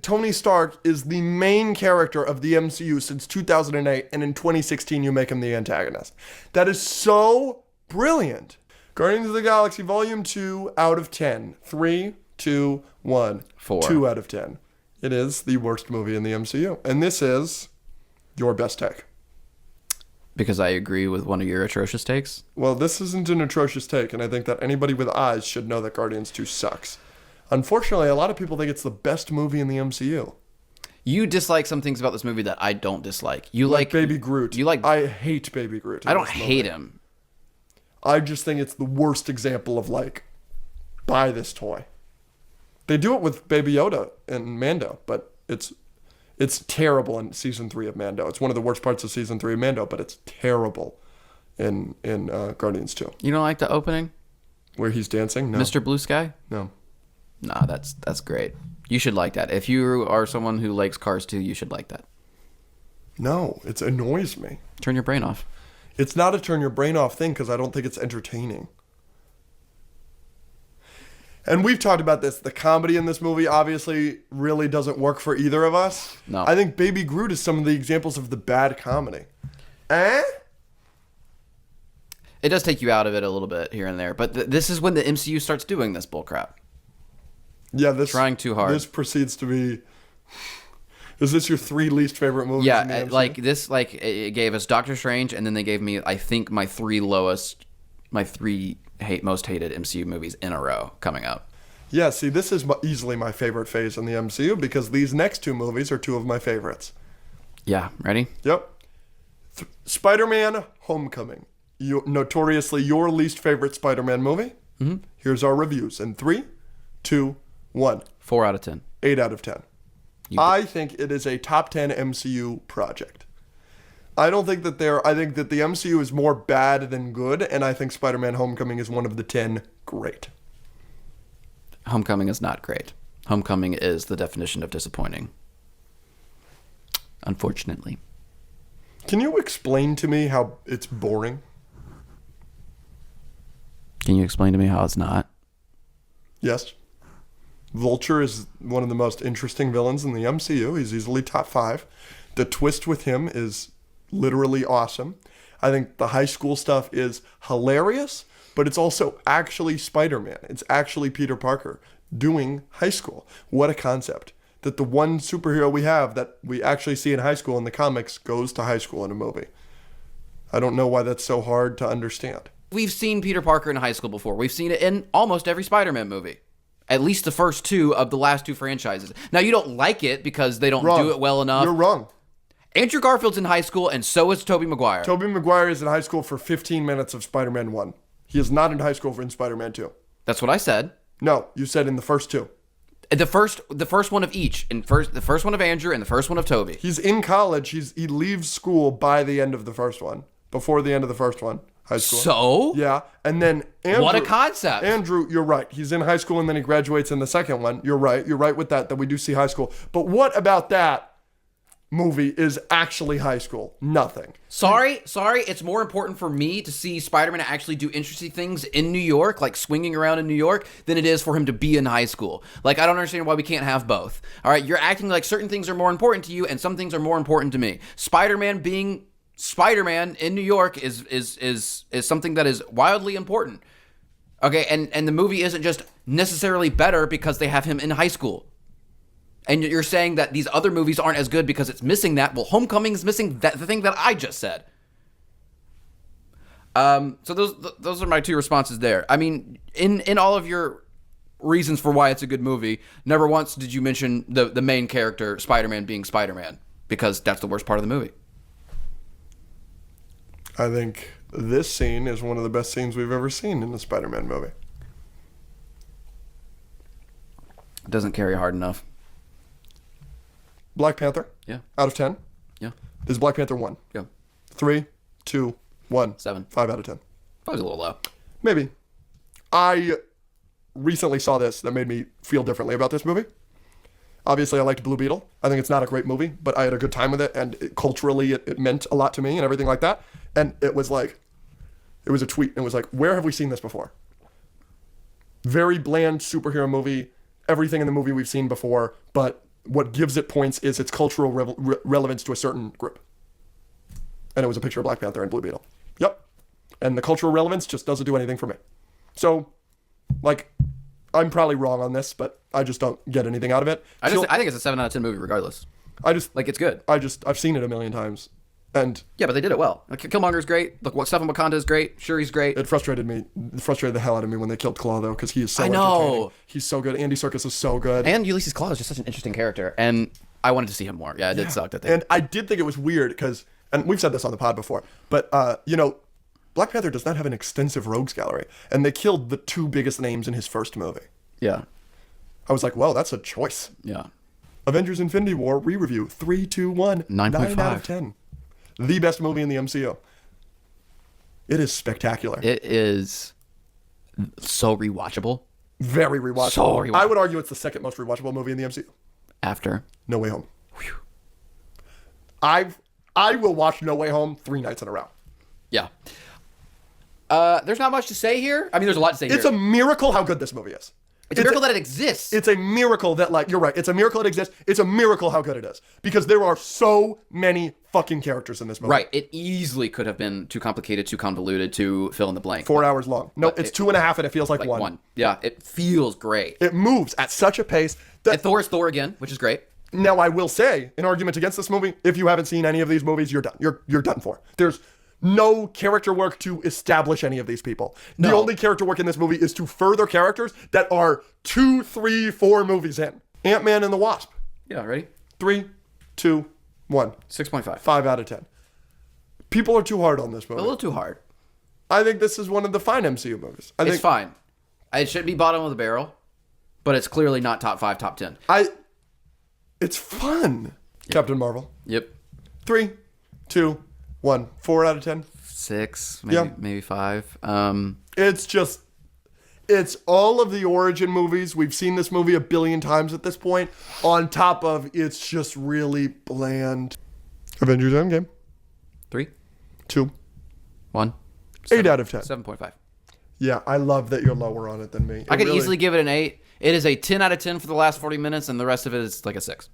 Tony Stark is the main character of the MCU since 2008, and in 2016 you make him the antagonist. That is so brilliant. Guardians of the Galaxy Volume 2 out of 10. 3, 2, 1. 4. 2 out of 10. It is the worst movie in the MCU. And this is your best take. Because I agree with one of your atrocious takes. Well, this isn't an atrocious take, and I think that anybody with eyes should know that Guardians 2 sucks. Unfortunately, a lot of people think it's the best movie in the MCU. You dislike some things about this movie that I don't dislike. You Like Baby Groot. You like... I hate Baby Groot. I don't hate him. I just think it's the worst example of, like, buy this toy. They do it with Baby Yoda and Mando, but it's terrible in season 3 of Mando. It's one of the worst parts of season 3 of Mando, but it's terrible in Guardians 2. You don't like the opening? Where he's dancing? No. Mr. Blue Sky? No. Nah, that's great. You should like that. If you are someone who likes Cars 2, you should like that. No, it annoys me. Turn your brain off. It's not a turn your brain off thing because I don't think it's entertaining. And we've talked about this. The comedy in this movie obviously really doesn't work for either of us. No. I think Baby Groot is some of the examples of the bad comedy. It does take you out of it a little bit here and there, but this is when the MCU starts doing this bullcrap. Yeah, this Trying too hard. This proceeds to be. Is this your 3 least favorite movies? in the MCU? like this, like it gave us Doctor Strange, and then they gave me, I think, my 3 most hated MCU movies in a row coming up. Yeah, see, this is easily my favorite phase in the MCU because these next 2 movies are 2 of my favorites. Yeah, ready? Yep. Spider-Man: Homecoming. Notoriously your least favorite Spider-Man movie. Mm-hmm. Here's our reviews in 3, 2, 1. 4 out of 10. 8 out of 10. I think it is a top 10 MCU project. I think that the MCU is more bad than good, and I think Spider-Man: Homecoming is one of the 10 great. Homecoming is not great. Homecoming is the definition of disappointing. Unfortunately. Can you explain to me how it's boring? Can you explain to me how it's not? Yes. Vulture is one of the most interesting villains in the MCU. He's easily top 5. The twist with him is literally awesome. I think the high school stuff is hilarious, but it's also actually Spider-Man. It's actually Peter Parker doing high school. What a concept. That the one superhero we have that we actually see in high school in the comics goes to high school in a movie. I don't know why that's so hard to understand. We've seen Peter Parker in high school before. We've seen it in almost every Spider-Man movie. At least the first 2 of the last 2 franchises. Now, you don't like it because they don't do it well enough. You're wrong. Andrew Garfield's in high school, and so is Tobey Maguire. Tobey Maguire is in high school for 15 minutes of Spider-Man 1. He is not in high school in Spider-Man 2. That's what I said. No, you said in the first 2. The first one of each, the first one of Andrew and the first one of Tobey. He's in college. He leaves school by the end of the first one. Before the end of the first one. High school. So? Yeah. And then Andrew. What a concept. Andrew, you're right. He's in high school and then he graduates in the second one. You're right. You're right with that we do see high school. But what about that movie is actually high school? Nothing. Sorry. It's more important for me to see Spider-Man actually do interesting things in New York, like swinging around in New York, than it is for him to be in high school. Like, I don't understand why we can't have both. All right, you're acting like certain things are more important to you and some things are more important to me. Spider-Man being Spider-Man in New York is something that is wildly important. Okay, and the movie isn't just necessarily better because they have him in high school. And you're saying that these other movies aren't as good because it's missing that. Well, Homecoming is missing the thing that I just said. So those are my 2 responses there. I mean, in all of your reasons for why it's a good movie, never once did you mention the main character, Spider-Man, being Spider-Man, because that's the worst part of the movie. I think this scene is one of the best scenes we've ever seen in the Spider-Man movie. It doesn't carry hard enough. Black Panther. Yeah. Out of 10. Yeah. This is Black Panther 1. Yeah. 3, 2, 1. 7. 5 out of 10. Probably a little low. Maybe. I recently saw this that made me feel differently about this movie. Obviously, I liked Blue Beetle. I think it's not a great movie, but I had a good time with it, and culturally, it meant a lot to me and everything like that. And it was a tweet, and it was like, where have we seen this before? Very bland superhero movie, everything in the movie we've seen before, but what gives it points is its cultural relevance to a certain group. And it was a picture of Black Panther and Blue Beetle. Yep. And the cultural relevance just doesn't do anything for me. So, like, I'm probably wrong on this, but I just don't get anything out of it. I think it's a 7 out of 10 movie regardless. It's good. I've seen it a million times. And yeah, but they did it well. Like, Killmonger's great. Look, Stuff in Wakanda is great. Shuri's great. It frustrated the hell out of me when they killed Claw, though, because he is so entertaining. He's so good. Andy Serkis is so good. And Ulysses Claw is just such an interesting character, and I wanted to see him more. Yeah, it did suck that they... And I did think it was weird, because, and we've said this on the pod before, but, Black Panther does not have an extensive rogues gallery, and they killed the 2 biggest names in his first movie. Yeah. I was like, well, that's a choice. Yeah. Avengers Infinity War re-review, 3, 2, 1. 9.5. 9 out of 10. The best movie in the MCU. It is spectacular. It is so rewatchable. Very rewatchable. So rewatchable. I would argue it's the second most rewatchable movie in the MCU. After No Way Home. Whew. I will watch No Way Home 3 nights in a row. Yeah. There's not much to say here. I mean, there's a lot to say here. It's a miracle how good this movie is. It's a miracle that it exists. It's a miracle that, like, you're right. It's a miracle it exists. It's a miracle how good it is. Because there are so many fucking characters in this movie. Right. It easily could have been too complicated, too convoluted, to fill in the blank. 4 hours long. No, it's 2.5 and it feels like one. Yeah, it feels great. It moves at such a pace that... And Thor is Thor again, which is great. Now, I will say, in argument against this movie, if you haven't seen any of these movies, you're done. You're done for. There's no character work to establish any of these people. The only character work in this movie is to further characters that are 2, 3, 4 movies in. Ant-Man and the Wasp. Yeah, ready? 3, 2, 1. 6.5. 5 out of 10. People are too hard on this movie. A little too hard. I think this is one of the fine MCU movies. It's fine. It should be bottom of the barrel, but it's clearly not top 5, top 10. It's fun. Yep. Captain Marvel. Yep. 3, 2, 1. 4 out of 10. 6, maybe 5. It's all of the origin movies. We've seen this movie a billion times at this point. On top of it's just really bland. Avengers Endgame. 3, 2, 1. 8 out of 10. 7.5. Yeah, I love that you're lower on it than me. I could easily give it an 8. It is a 10 out of 10 for the last 40 minutes, and the rest of it is like a 6.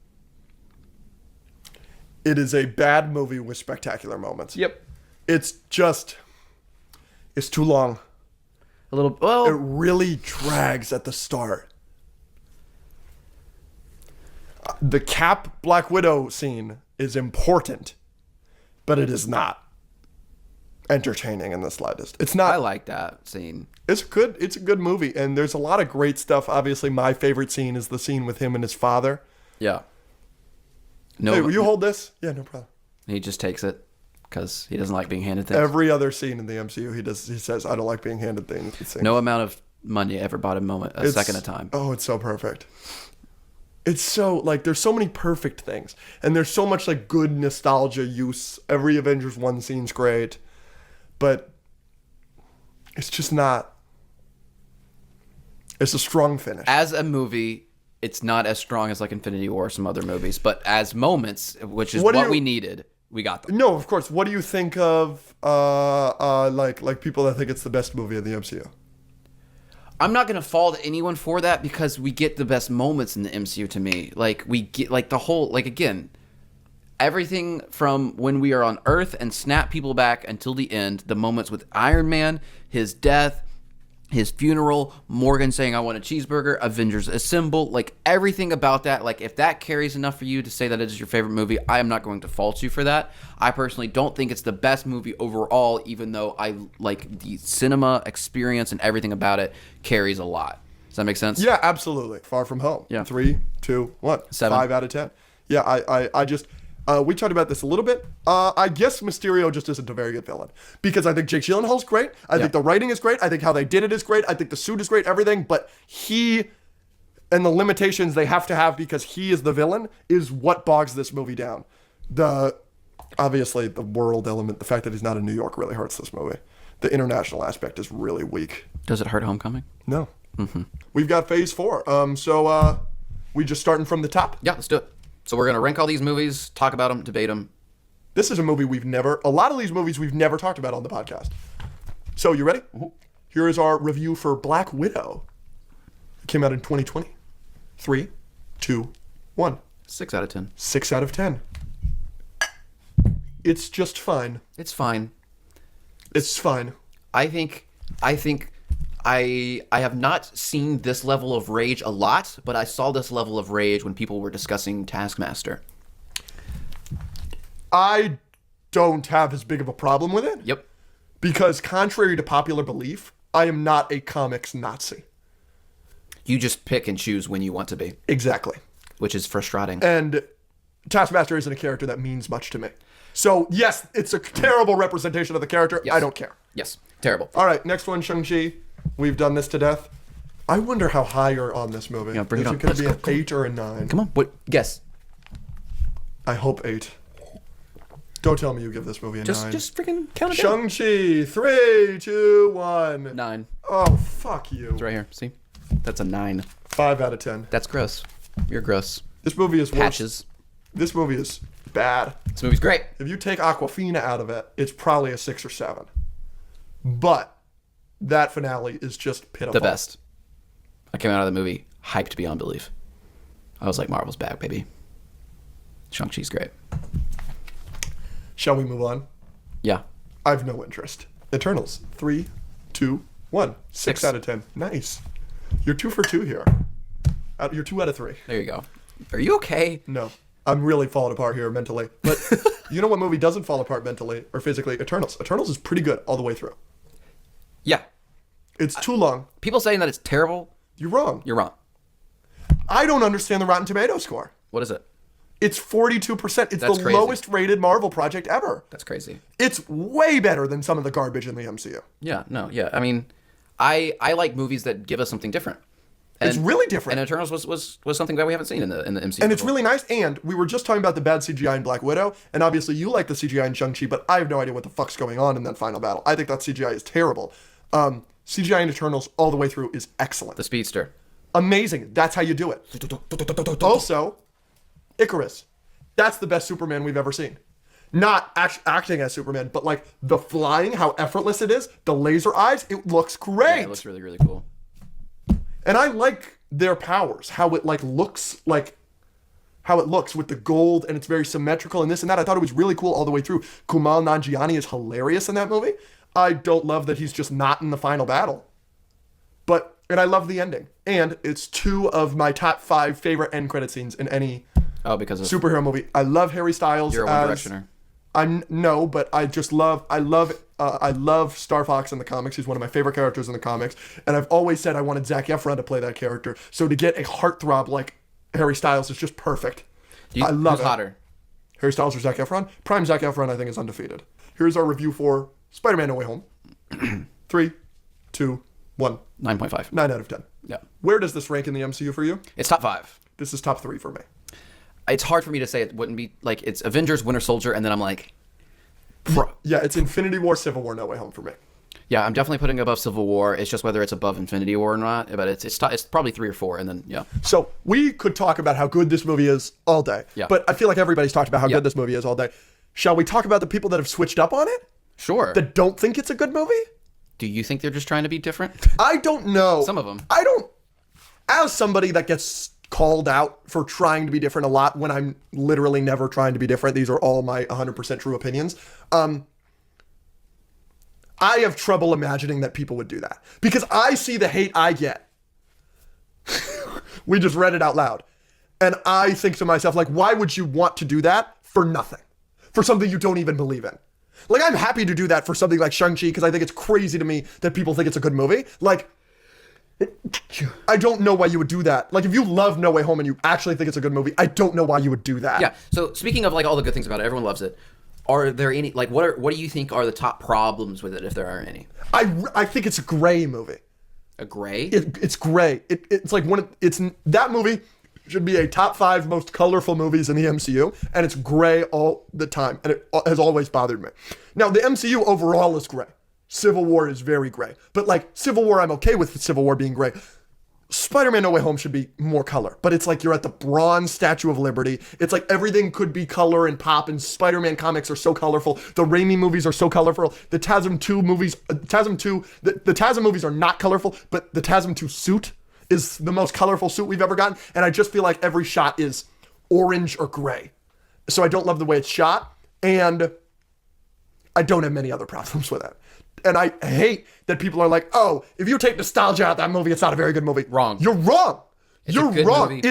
It is a bad movie with spectacular moments. Yep. It's too long. A little, well... It really drags at the start. The Cap Black Widow scene is important, but it is not entertaining in the slightest. It's not. I like that scene. It's a good movie, and there's a lot of great stuff. Obviously, my favorite scene is the scene with him and his father. Yeah. No, hey, will you hold this? Yeah, no problem. He just takes it because he doesn't like being handed things. Every other scene in the MCU, he says, I don't like being handed things. No amount of money ever bought a second of time. Oh, it's so perfect. It's so, like, there's so many perfect things. And there's so much, like, good nostalgia use. Every Avengers 1 scene's great. But it's just not... It's a strong finish. As a movie, it's not as strong as, like, Infinity War or some other movies. But as moments, which is what we needed, we got them. No, of course. What do you think of, like people that think it's the best movie in the MCU? I'm not going to fault anyone for that because we get the best moments in the MCU to me. Like, we get, like, the whole, like, again, everything from when we are on Earth and snap people back until the end, the moments with Iron Man, his death, his funeral, Morgan saying, I want a cheeseburger, Avengers Assemble, like, everything about that. Like, if that carries enough for you to say that it is your favorite movie, I am not going to fault you for that. I personally don't think it's the best movie overall, even though I like the cinema experience and everything about it carries a lot. Does that make sense? Yeah, absolutely. Far From Home. Yeah. 3, 2, 1. 7. 5 out of 10. Yeah, I just... we talked about this a little bit. I guess Mysterio just isn't a very good villain. Because I think Jake Gyllenhaal's great. I think the writing is great. I think how they did it is great. I think the suit is great, everything. But he and the limitations they have to have because he is the villain is what bogs this movie down. Obviously, the world element, the fact that he's not in New York really hurts this movie. The international aspect is really weak. Does it hurt Homecoming? No. Mm-hmm. We've got Phase 4. So we just starting from the top? Yeah, let's do it. So we're going to rank all these movies, talk about them, debate them. This is a movie a lot of these movies we've never talked about on the podcast. So, you ready? Mm-hmm. Here is our review for Black Widow. It came out in 2020. 3, 2, 1. 6 out of 10. 6 out of 10. It's just fine. It's fine. It's fine. I think I have not seen this level of rage a lot, but I saw this level of rage when people were discussing Taskmaster. I don't have as big of a problem with it. Yep. Because contrary to popular belief, I am not a comics Nazi. You just pick and choose when you want to be. Exactly. Which is frustrating. And Taskmaster isn't a character that means much to me. So, yes, it's a terrible representation of the character. Yes. I don't care. Yes. Terrible. All right, next one, Shang-Chi. We've done this to death. I wonder how high you're on this movie. Yeah, bring it on. Is it going to be an 8 or a 9? Come on. What? Guess. I hope 8. Don't tell me you give this movie a 9. Just freaking count it down. Shang-Chi. 3, 2, 1. 9. Oh, fuck you. It's right here. See? That's a 9. 5 out of 10. That's gross. You're gross. This movie is Patches. worse. This movie is bad. This movie's great. If you take Aquafina out of it, it's probably a 6 or 7. But that finale is just pitiful. The best. I came out of the movie hyped beyond belief. I was like, Marvel's back, baby. Shang-Chi's great. Shall we move on? Yeah. I've no interest. Eternals. 3, 2, 1. 6 6 out of 10. Nice. You're 2 for 2 here. You're 2 out of 3. There you go. Are you okay? No. I'm really falling apart here mentally. But you know what movie doesn't fall apart mentally or physically? Eternals. Eternals is pretty good all the way through. Yeah. It's too long. People saying that it's terrible, You're wrong. you're wrong. I don't understand the Rotten Tomatoes score. What is it? It's 42%. It's That's the crazy. lowest rated Marvel project ever. That's crazy. It's way better than some of the garbage in the MCU. Yeah, no, yeah. I mean, I like movies that give us something different. It's really different. And Eternals was something that we haven't seen in the MCU. And it's really nice. And we were just talking about the bad CGI in Black Widow. And obviously you like the CGI in Shang-Chi, but I have no idea what the fuck's going on in that final battle. I think that CGI is terrible. CGI in Eternals all the way through is excellent. the speedster. Amazing. That's how you do it. Also, Icarus. That's the best Superman we've ever seen. Not acting as Superman, but like the flying, how effortless it is, the laser eyes, it looks great. Yeah, it looks really, really cool. And I like their powers, how it looks with the gold, and it's very symmetrical and this and that. I thought it was really cool all the way through. Kumail Nanjiani is hilarious in that movie. I don't love that he's just not in the final battle. And I love the ending. And it's 2 of my top 5 favorite end credit scenes in any Because of superhero movie. I love Harry Styles. You're a One Directioner. But I love Star Fox in the comics. He's one of my favorite characters in the comics. And I've always said I wanted Zac Efron to play that character. So to get a heartthrob like Harry Styles is just perfect. I love who's it. hotter? Harry Styles or Zac Efron? Prime Zac Efron, I think, is undefeated. Here's our review for Spider-Man No Way Home. 3, 2, 1. 9.5. 9 out of 10. Yeah. Where does this rank in the MCU for you? It's top 5. This is top 3 for me. It's hard for me to say it wouldn't be like it's Avengers, Winter Soldier, and then I'm like, Yeah, it's Infinity War, Civil War, No Way Home for me. yeah, I'm definitely putting it above Civil War. It's just whether it's above Infinity War or not. But it's probably 3 or 4, and then yeah. So we could talk about how good this movie is all day. Yeah. But I feel like everybody's talked about how Yeah. good this movie is all day. Shall we talk about the people that have switched up on it? Sure. That don't think it's a good movie? Do you think they're just trying to be different? I don't know. Some of them. I don't. As somebody that gets called out for trying to be different a lot when I'm literally never trying to be different, these are all my 100% true opinions. I have trouble imagining that people would do that because I see the hate I get. We just read it out loud. And I think to myself, like, why would you want to do that for nothing? For something you don't even believe in? Like, I'm happy to do that for something like Shang-Chi because I think it's crazy to me that people think it's a good movie. Like, I don't know why you would do that. Like, if you love No Way Home and you actually think it's a good movie, I don't know why you would do that. Yeah. So speaking of like all the good things about it, everyone loves it. Are there any like what do you think are the top problems with it, if there are any? I think it's a gray movie. A gray? It's gray. It's like that movie should be a top 5 most colorful movies in the MCU, and it's gray all the time, and it has always bothered me. Now, the MCU overall is gray. Civil War is very gray. But like Civil War, I'm okay with Civil War being gray. Spider-Man No Way Home should be more color. But it's like you're at the bronze Statue of Liberty. It's like everything could be color and pop, and Spider-Man comics are so colorful. The Raimi movies are so colorful. The TASM 2 movies, the TASM movies are not colorful, but the TASM 2 suit is the most colorful suit we've ever gotten. And I just feel like every shot is orange or gray. So I don't love the way it's shot. And I don't have many other problems with it. And I hate that people are like, oh, if you take nostalgia out that movie, it's not a very good movie. Wrong. You're wrong. You're wrong. Movie.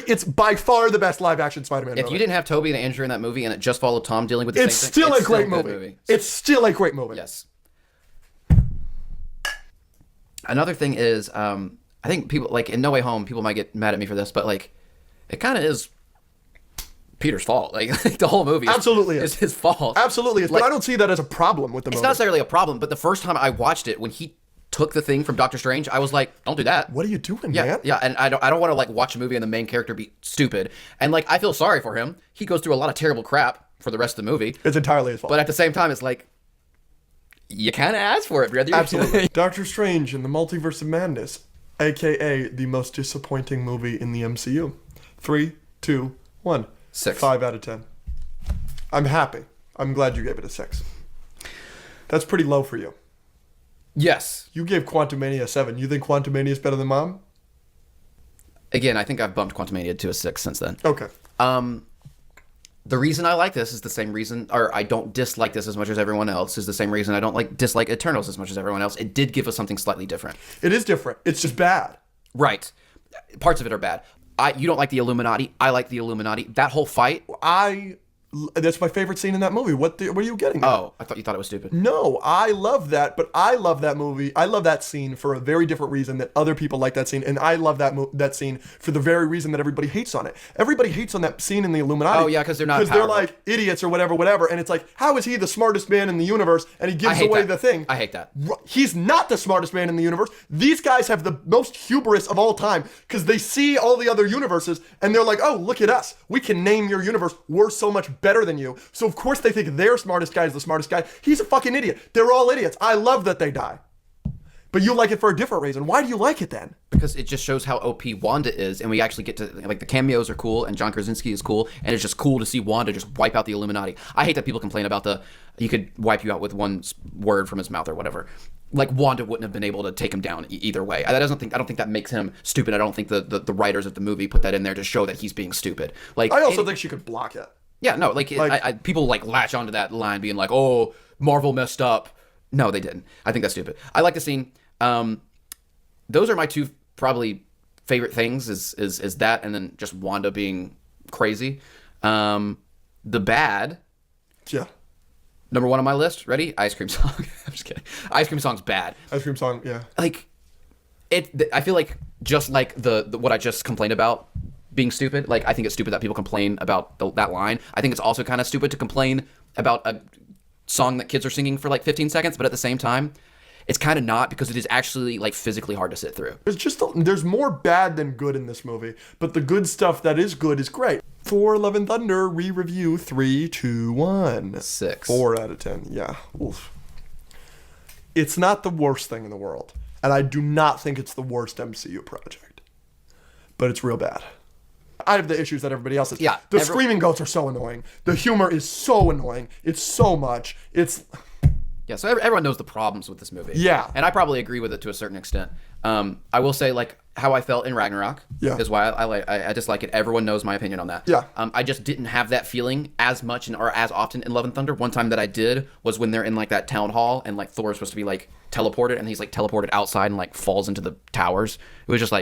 It's by far the best live action Spider-Man movie. If you didn't have Toby and Andrew in that movie and it just followed Tom dealing with the it's same still thing, a great good movie. It's still a great movie. Yes. Another thing is, I think people like in No Way Home, people might get mad at me for this, but like, it kind of is Peter's fault. Like the whole movie Absolutely is his fault. Absolutely is. Like, but I don't see that as a problem with the movie. It's not necessarily a problem, but the first time I watched it, when he took the thing from Doctor Strange, I was like, don't do that. What are you doing, Yeah, man? yeah, and I don't want to like watch a movie and the main character be stupid. And like I feel sorry for him. He goes through a lot of terrible crap for the rest of the movie. It's entirely his fault. But at the same time, it's like you kind of asked for it, brother. Absolutely. Doctor Strange and the Multiverse of Madness, aka the most disappointing movie in the MCU. 3, 2, 1. 6. 5 out of 10. I'm happy. I'm glad you gave it a 6. That's pretty low for you. Yes. You gave Quantumania a 7. You think Quantumania is better than Mom? Again, I think I've bumped Quantumania to a 6 since then. Okay. The reason I like this is the same reason, or I don't dislike this as much as everyone else, is the same reason I don't dislike Eternals as much as everyone else. It did give us something slightly different. It is different. It's just bad. Right. Parts of it are bad. You don't like the Illuminati. I like the Illuminati. That whole fight. That's my favorite scene in that movie. What are you getting at? Oh, I thought you thought it was stupid. No, I love that, but I love that movie. I love that scene for a very different reason that other people like that scene, and I love that scene for the very reason that everybody hates on it. Everybody hates on that scene in the Illuminati. Oh yeah, because they're not because they're like idiots or whatever, and it's like, how is he the smartest man in the universe? And he gives away the thing. I hate that. He's not the smartest man in the universe. These guys have the most hubris of all time because they see all the other universes and they're like, oh, look at us. We can name your universe. We're so much better than you. So of course they think their smartest guy is the smartest guy. He's a fucking idiot. They're all idiots. I love that they die. But you like it for a different reason. Why do you like it then? Because it just shows how OP Wanda is, and we actually get to, the cameos are cool, and John Krasinski is cool, and it's just cool to see Wanda just wipe out the Illuminati. I hate that people complain about he could wipe you out with one word from his mouth or whatever. Wanda wouldn't have been able to take him down either way. I don't think that makes him stupid. I don't think the writers of the movie put that in there to show that he's being stupid. I also think she could block it. Yeah, no, people latch onto that line being like, oh, Marvel messed up. No, they didn't. I think that's stupid. I like the scene. Those are my two probably favorite things is that, and then just Wanda being crazy. The bad. Yeah. Number 1 on my list. Ready? Ice Cream Song. I'm just kidding. Ice Cream Song's bad. Ice Cream Song, yeah. I feel like just like the what I just complained about being stupid. I think it's stupid that people complain about that line. I think it's also kind of stupid to complain about a song that kids are singing for 15 seconds, but at the same time, it's kind of not, because it is actually physically hard to sit through. There's more bad than good in this movie, but the good stuff that is good is great. Thor: Love and Thunder re-review 3, 2, 1. 6. 4 out of 10. Yeah. Oof. It's not the worst thing in the world, and I do not think it's the worst MCU project, but it's real bad. I have the issues that everybody else has. Yeah. The screaming goats are so annoying. The humor is so annoying. It's so much. Yeah, so everyone knows the problems with this movie. Yeah. And I probably agree with it to a certain extent. I will say, how I felt in Ragnarok is why I dislike it. Everyone knows my opinion on that. Yeah. I just didn't have that feeling as much or as often in Love and Thunder. One time that I did was when they're in, that town hall, and, Thor's supposed to be, teleported, and he's, teleported outside and, falls into the towers. It was just,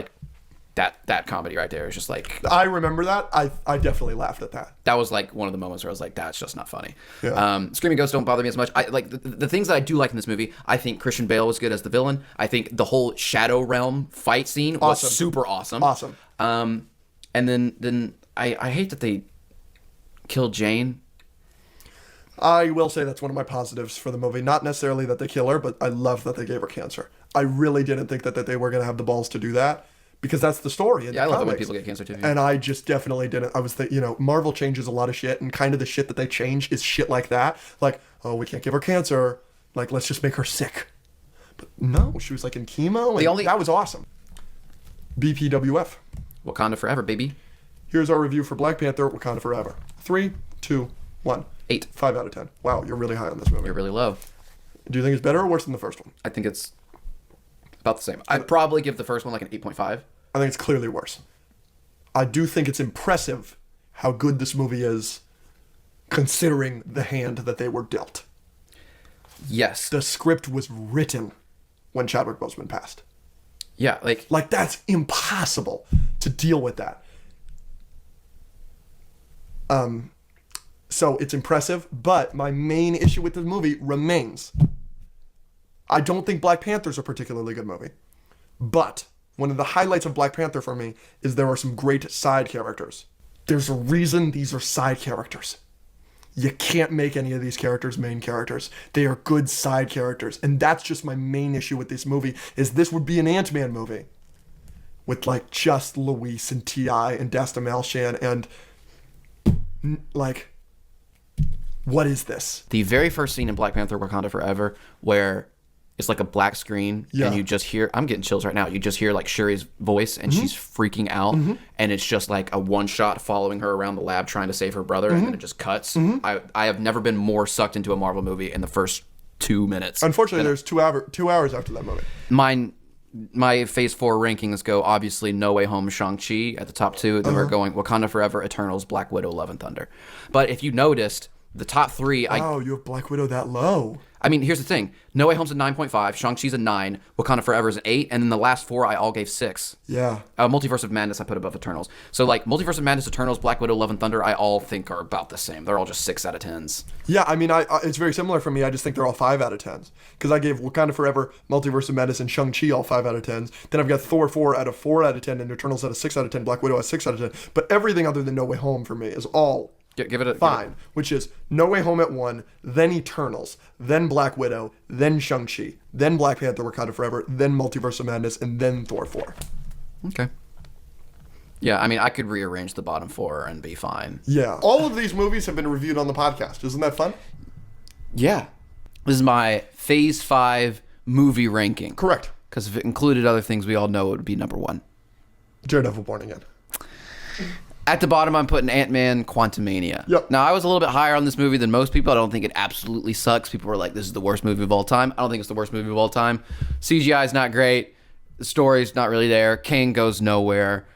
that comedy right there is just I remember that. I definitely laughed at that. That was one of the moments where I was like, that's just not funny. Yeah. Screaming ghosts don't bother me as much. I the things that I do like in this movie. I think Christian Bale was good as the villain. I think the whole Shadow Realm fight scene was super awesome. Awesome. And then I hate that they killed Jane. I will say that's one of my positives for the movie. Not necessarily that they kill her, but I love that they gave her cancer. I really didn't think that they were going to have the balls to do that. Because that's the story. I love it when people get cancer too. And I just definitely didn't. I was Marvel changes a lot of shit, and kind of the shit that they change is shit like that. Oh, we can't give her cancer. Let's just make her sick. But no, she was in chemo, and that was awesome. BPWF. Wakanda Forever, baby. Here's our review for Black Panther, Wakanda Forever. 3, 2, 1. 8. 5 out of 10. Wow, you're really high on this movie. You're really low. Do you think it's better or worse than the first one? I think it's about the same. I'd probably give the first one an 8.5. I think it's clearly worse. I do think it's impressive how good this movie is, considering the hand that they were dealt. Yes. The script was written when Chadwick Boseman passed. Yeah, that's impossible to deal with that. So it's impressive, but my main issue with this movie remains. I don't think Black Panther's a particularly good movie, but one of the highlights of Black Panther for me is there are some great side characters. There's a reason these are side characters. You can't make any of these characters main characters. They are good side characters. And that's just my main issue with this movie, is this would be an Ant-Man movie with just Luis and T.I. and Dasta Malshan and what is this? The very first scene in Black Panther Wakanda Forever where it's a black screen, and you just hear, I'm getting chills right now. You just hear Shuri's voice, and she's freaking out, and it's just a one shot following her around the lab trying to save her brother, and then it just cuts. I have never been more sucked into a Marvel movie in the first 2 minutes. Unfortunately, there's 2 hours after that movie. Mine my Phase 4 rankings go obviously No Way Home, Shang-Chi at the top 2. Then we're going Wakanda Forever, Eternals, Black Widow, Love and Thunder. But if you noticed, the top 3... Oh, you have Black Widow that low. I mean, here's the thing. No Way Home's a 9.5, Shang-Chi's a 9, Wakanda Forever is an 8, and then the last 4 I all gave 6. Yeah. Multiverse of Madness I put above Eternals. So, like, Multiverse of Madness, Eternals, Black Widow, Love and Thunder, I all think are about the same. They're all just 6 out of 10s. Yeah, I mean, it's very similar for me. I just think they're all 5 out of 10s. Because I gave Wakanda Forever, Multiverse of Madness, and Shang-Chi all 5 out of 10s. Then I've got Thor 4 out of 4 out of 10, and Eternals out of 6 out of 10, Black Widow out of 6 out of 10. But everything other than No Way Home for me is all Give it a fine, which is No Way Home at 1, then Eternals, then Black Widow, then Shang-Chi, then Black Panther, Wakanda Forever, then Multiverse of Madness, and then Thor 4. Okay. Yeah, I mean, I could rearrange the bottom 4 and be fine. Yeah. All of these movies have been reviewed on the podcast. Isn't that fun? Yeah. This is my Phase 5 movie ranking. Correct. Because if it included other things, we all know it would be number 1. Daredevil Born Again. At the bottom, I'm putting Ant-Man Quantumania. Yep. Now, I was a little bit higher on this movie than most people. I don't think it absolutely sucks. People were like, this is the worst movie of all time. I don't think it's the worst movie of all time. CGI is not great. The story's not really there. Kang goes nowhere.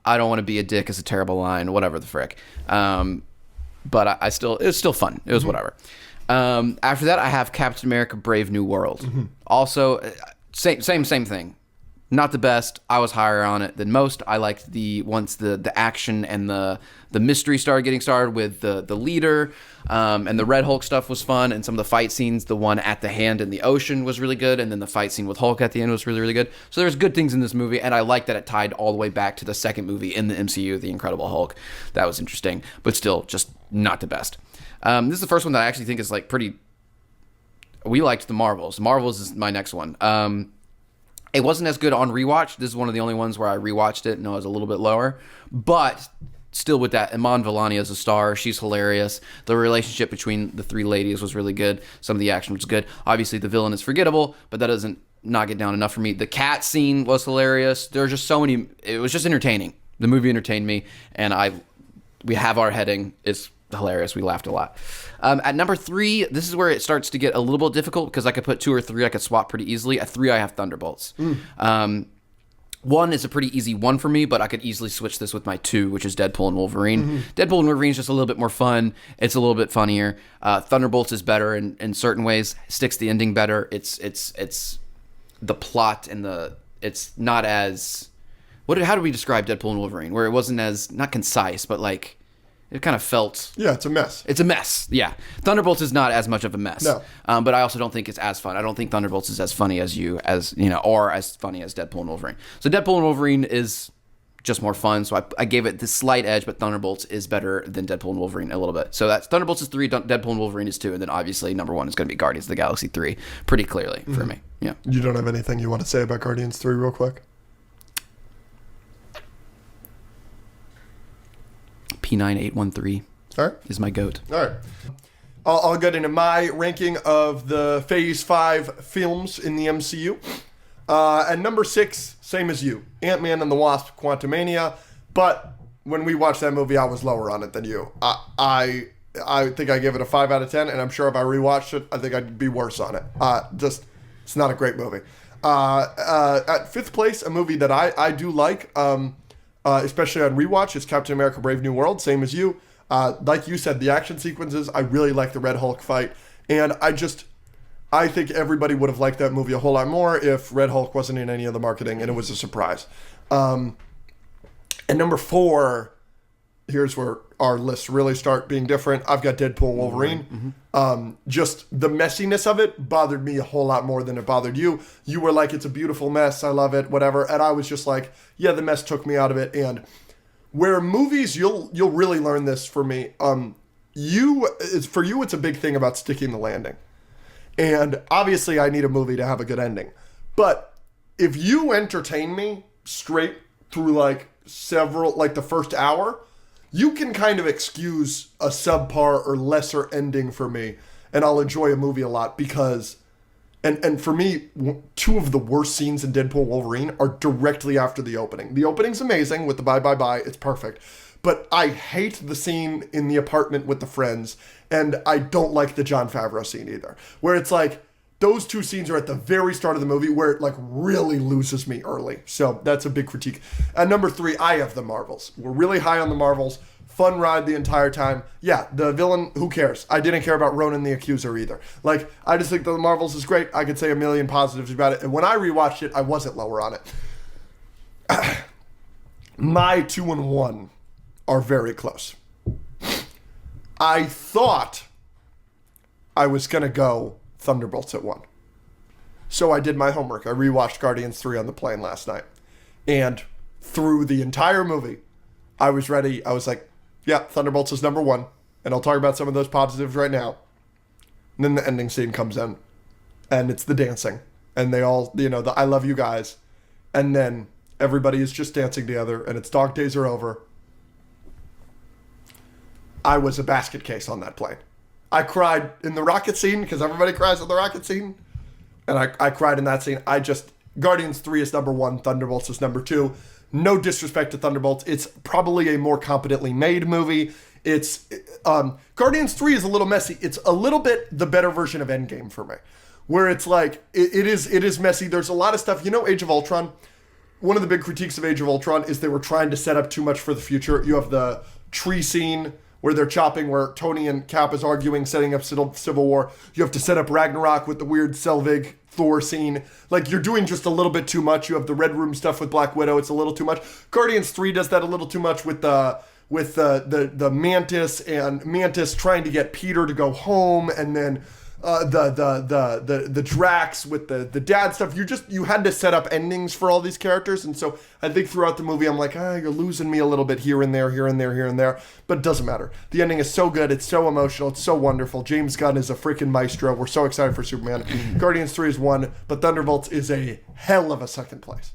I don't want to be a dick is a terrible line. Whatever the frick. But it was still fun. It was whatever. After that, I have Captain America Brave New World. Also, same thing. Not the best. I was higher on it than most. I liked once the action and the mystery started getting started with the leader, and the Red Hulk stuff was fun, and some of the fight scenes, the one at the hand in the ocean was really good, and then the fight scene with Hulk at the end was really, really good. So there's good things in this movie, and I like that it tied all the way back to the second movie in the MCU, The Incredible Hulk. That was interesting, but still just not the best. This is the first one that I actually think is like pretty... We liked the Marvels. Marvels is my next one. It wasn't as good on rewatch. This is one of the only ones where I rewatched it and it was a little bit lower. But still with that, Iman Vellani is a star. She's hilarious. The relationship between the 3 ladies was really good. Some of the action was good. Obviously, the villain is forgettable, but that doesn't knock it down enough for me. The cat scene was hilarious. There were just so many... It was just entertaining. The movie entertained me, and we have our heading. It's hilarious. We laughed a lot. At number 3, this is where it starts to get a little bit difficult because I could put 2 or 3. I could swap pretty easily. At 3, I have Thunderbolts. 1 is a pretty easy 1 for me, but I could easily switch this with my 2, which is Deadpool and Wolverine. Deadpool and Wolverine is just a little bit more fun. It's a little bit funnier. Thunderbolts is better in certain ways. Sticks the ending better. It's the plot and it's not as... How do we describe Deadpool and Wolverine? Where it wasn't as, not concise, but like... It kind of felt... Yeah, it's a mess. It's a mess, yeah. Thunderbolts is not as much of a mess. No. But I also don't think it's as fun. I don't think Thunderbolts is as funny or as funny as Deadpool and Wolverine. So Deadpool and Wolverine is just more fun. So I gave it this slight edge, but Thunderbolts is better than Deadpool and Wolverine a little bit. So that's Thunderbolts is 3, Deadpool and Wolverine is 2, and then obviously number 1 is going to be Guardians of the Galaxy 3, pretty clearly for me. Yeah. You don't have anything you want to say about Guardians 3 real quick? P9813 All right. is my goat. All right. I'll get into my ranking of the Phase 5 films in the MCU. At number 6, same as you, Ant-Man and the Wasp, Quantumania. But when we watched that movie, I was lower on it than you. I think I gave it a 5 out of 10, and I'm sure if I rewatched it, I think I'd be worse on it. It's not a great movie. At 5th place, a movie that I do like, especially on rewatch, is Captain America Brave New World, same as you. Like you said, the action sequences, I really like the Red Hulk fight. And I think everybody would have liked that movie a whole lot more if Red Hulk wasn't in any of the marketing and it was a surprise. And number 4, here's where our lists really start being different. I've got Deadpool and Wolverine. Just the messiness of it bothered me a whole lot more than it bothered you. You were like, it's a beautiful mess, I love it, whatever. And I was just like, yeah, the mess took me out of it. And where movies, you'll really learn this for me. For you, it's a big thing about sticking the landing. And obviously I need a movie to have a good ending. But if you entertain me straight through the first hour, you can kind of excuse a subpar or lesser ending for me, and I'll enjoy a movie a lot because, and for me, 2 of the worst scenes in Deadpool and Wolverine are directly after the opening. The opening's amazing with the bye bye bye, it's perfect. But I hate the scene in the apartment with the friends, and I don't like the Jon Favreau scene either, where it's like, those two scenes are at the very start of the movie where it like really loses me early. So that's a big critique. At number 3, I have the Marvels. We're really high on the Marvels. Fun ride the entire time. Yeah, the villain, who cares? I didn't care about Ronan the Accuser either. Like, I just think the Marvels is great. I could say a million positives about it. And when I rewatched it, I wasn't lower on it. My 2 and 1 are very close. I thought I was going to go Thunderbolts at 1. So I did my homework. I rewatched Guardians 3 on the plane last night. And through the entire movie, I was ready. I was like, yeah, Thunderbolts is number 1. And I'll talk about some of those positives right now. And then the ending scene comes in. And it's the dancing. And they all, the I love you guys. And then everybody is just dancing together. And it's dog days are over. I was a basket case on that plane. I cried in the rocket scene because everybody cries in the rocket scene. And I cried in that scene. Guardians 3 is number 1. Thunderbolts is number 2. No disrespect to Thunderbolts. It's probably a more competently made movie. It's Guardians 3 is a little messy. It's a little bit the better version of Endgame for me. Where it's like, it is messy. There's a lot of stuff. Age of Ultron? One of the big critiques of Age of Ultron is they were trying to set up too much for the future. You have the tree scene where they're chopping, where Tony and Cap is arguing, setting up Civil War. You have to set up Ragnarok with the weird Selvig Thor scene. Like, you're doing just a little bit too much. You have the Red Room stuff with Black Widow. It's a little too much. Guardians 3 does that a little too much with the Mantis and Mantis trying to get Peter to go home, and then the Drax with the dad stuff. You had to set up endings for all these characters, and so I think throughout the movie I'm like, you're losing me a little bit here and there, but it doesn't matter. The ending is so good, it's so emotional, it's so wonderful. James Gunn is a freaking maestro. We're so excited for Superman. Guardians 3 is 1, but Thunderbolts is a hell of a second place.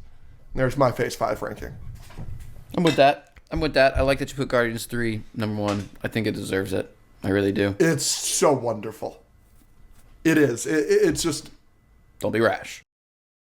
There's my Phase 5 ranking. I'm with that. I like that you put Guardians 3 number 1. I think it deserves it. I really do. It's so wonderful. It is. It's just... Don't be rash.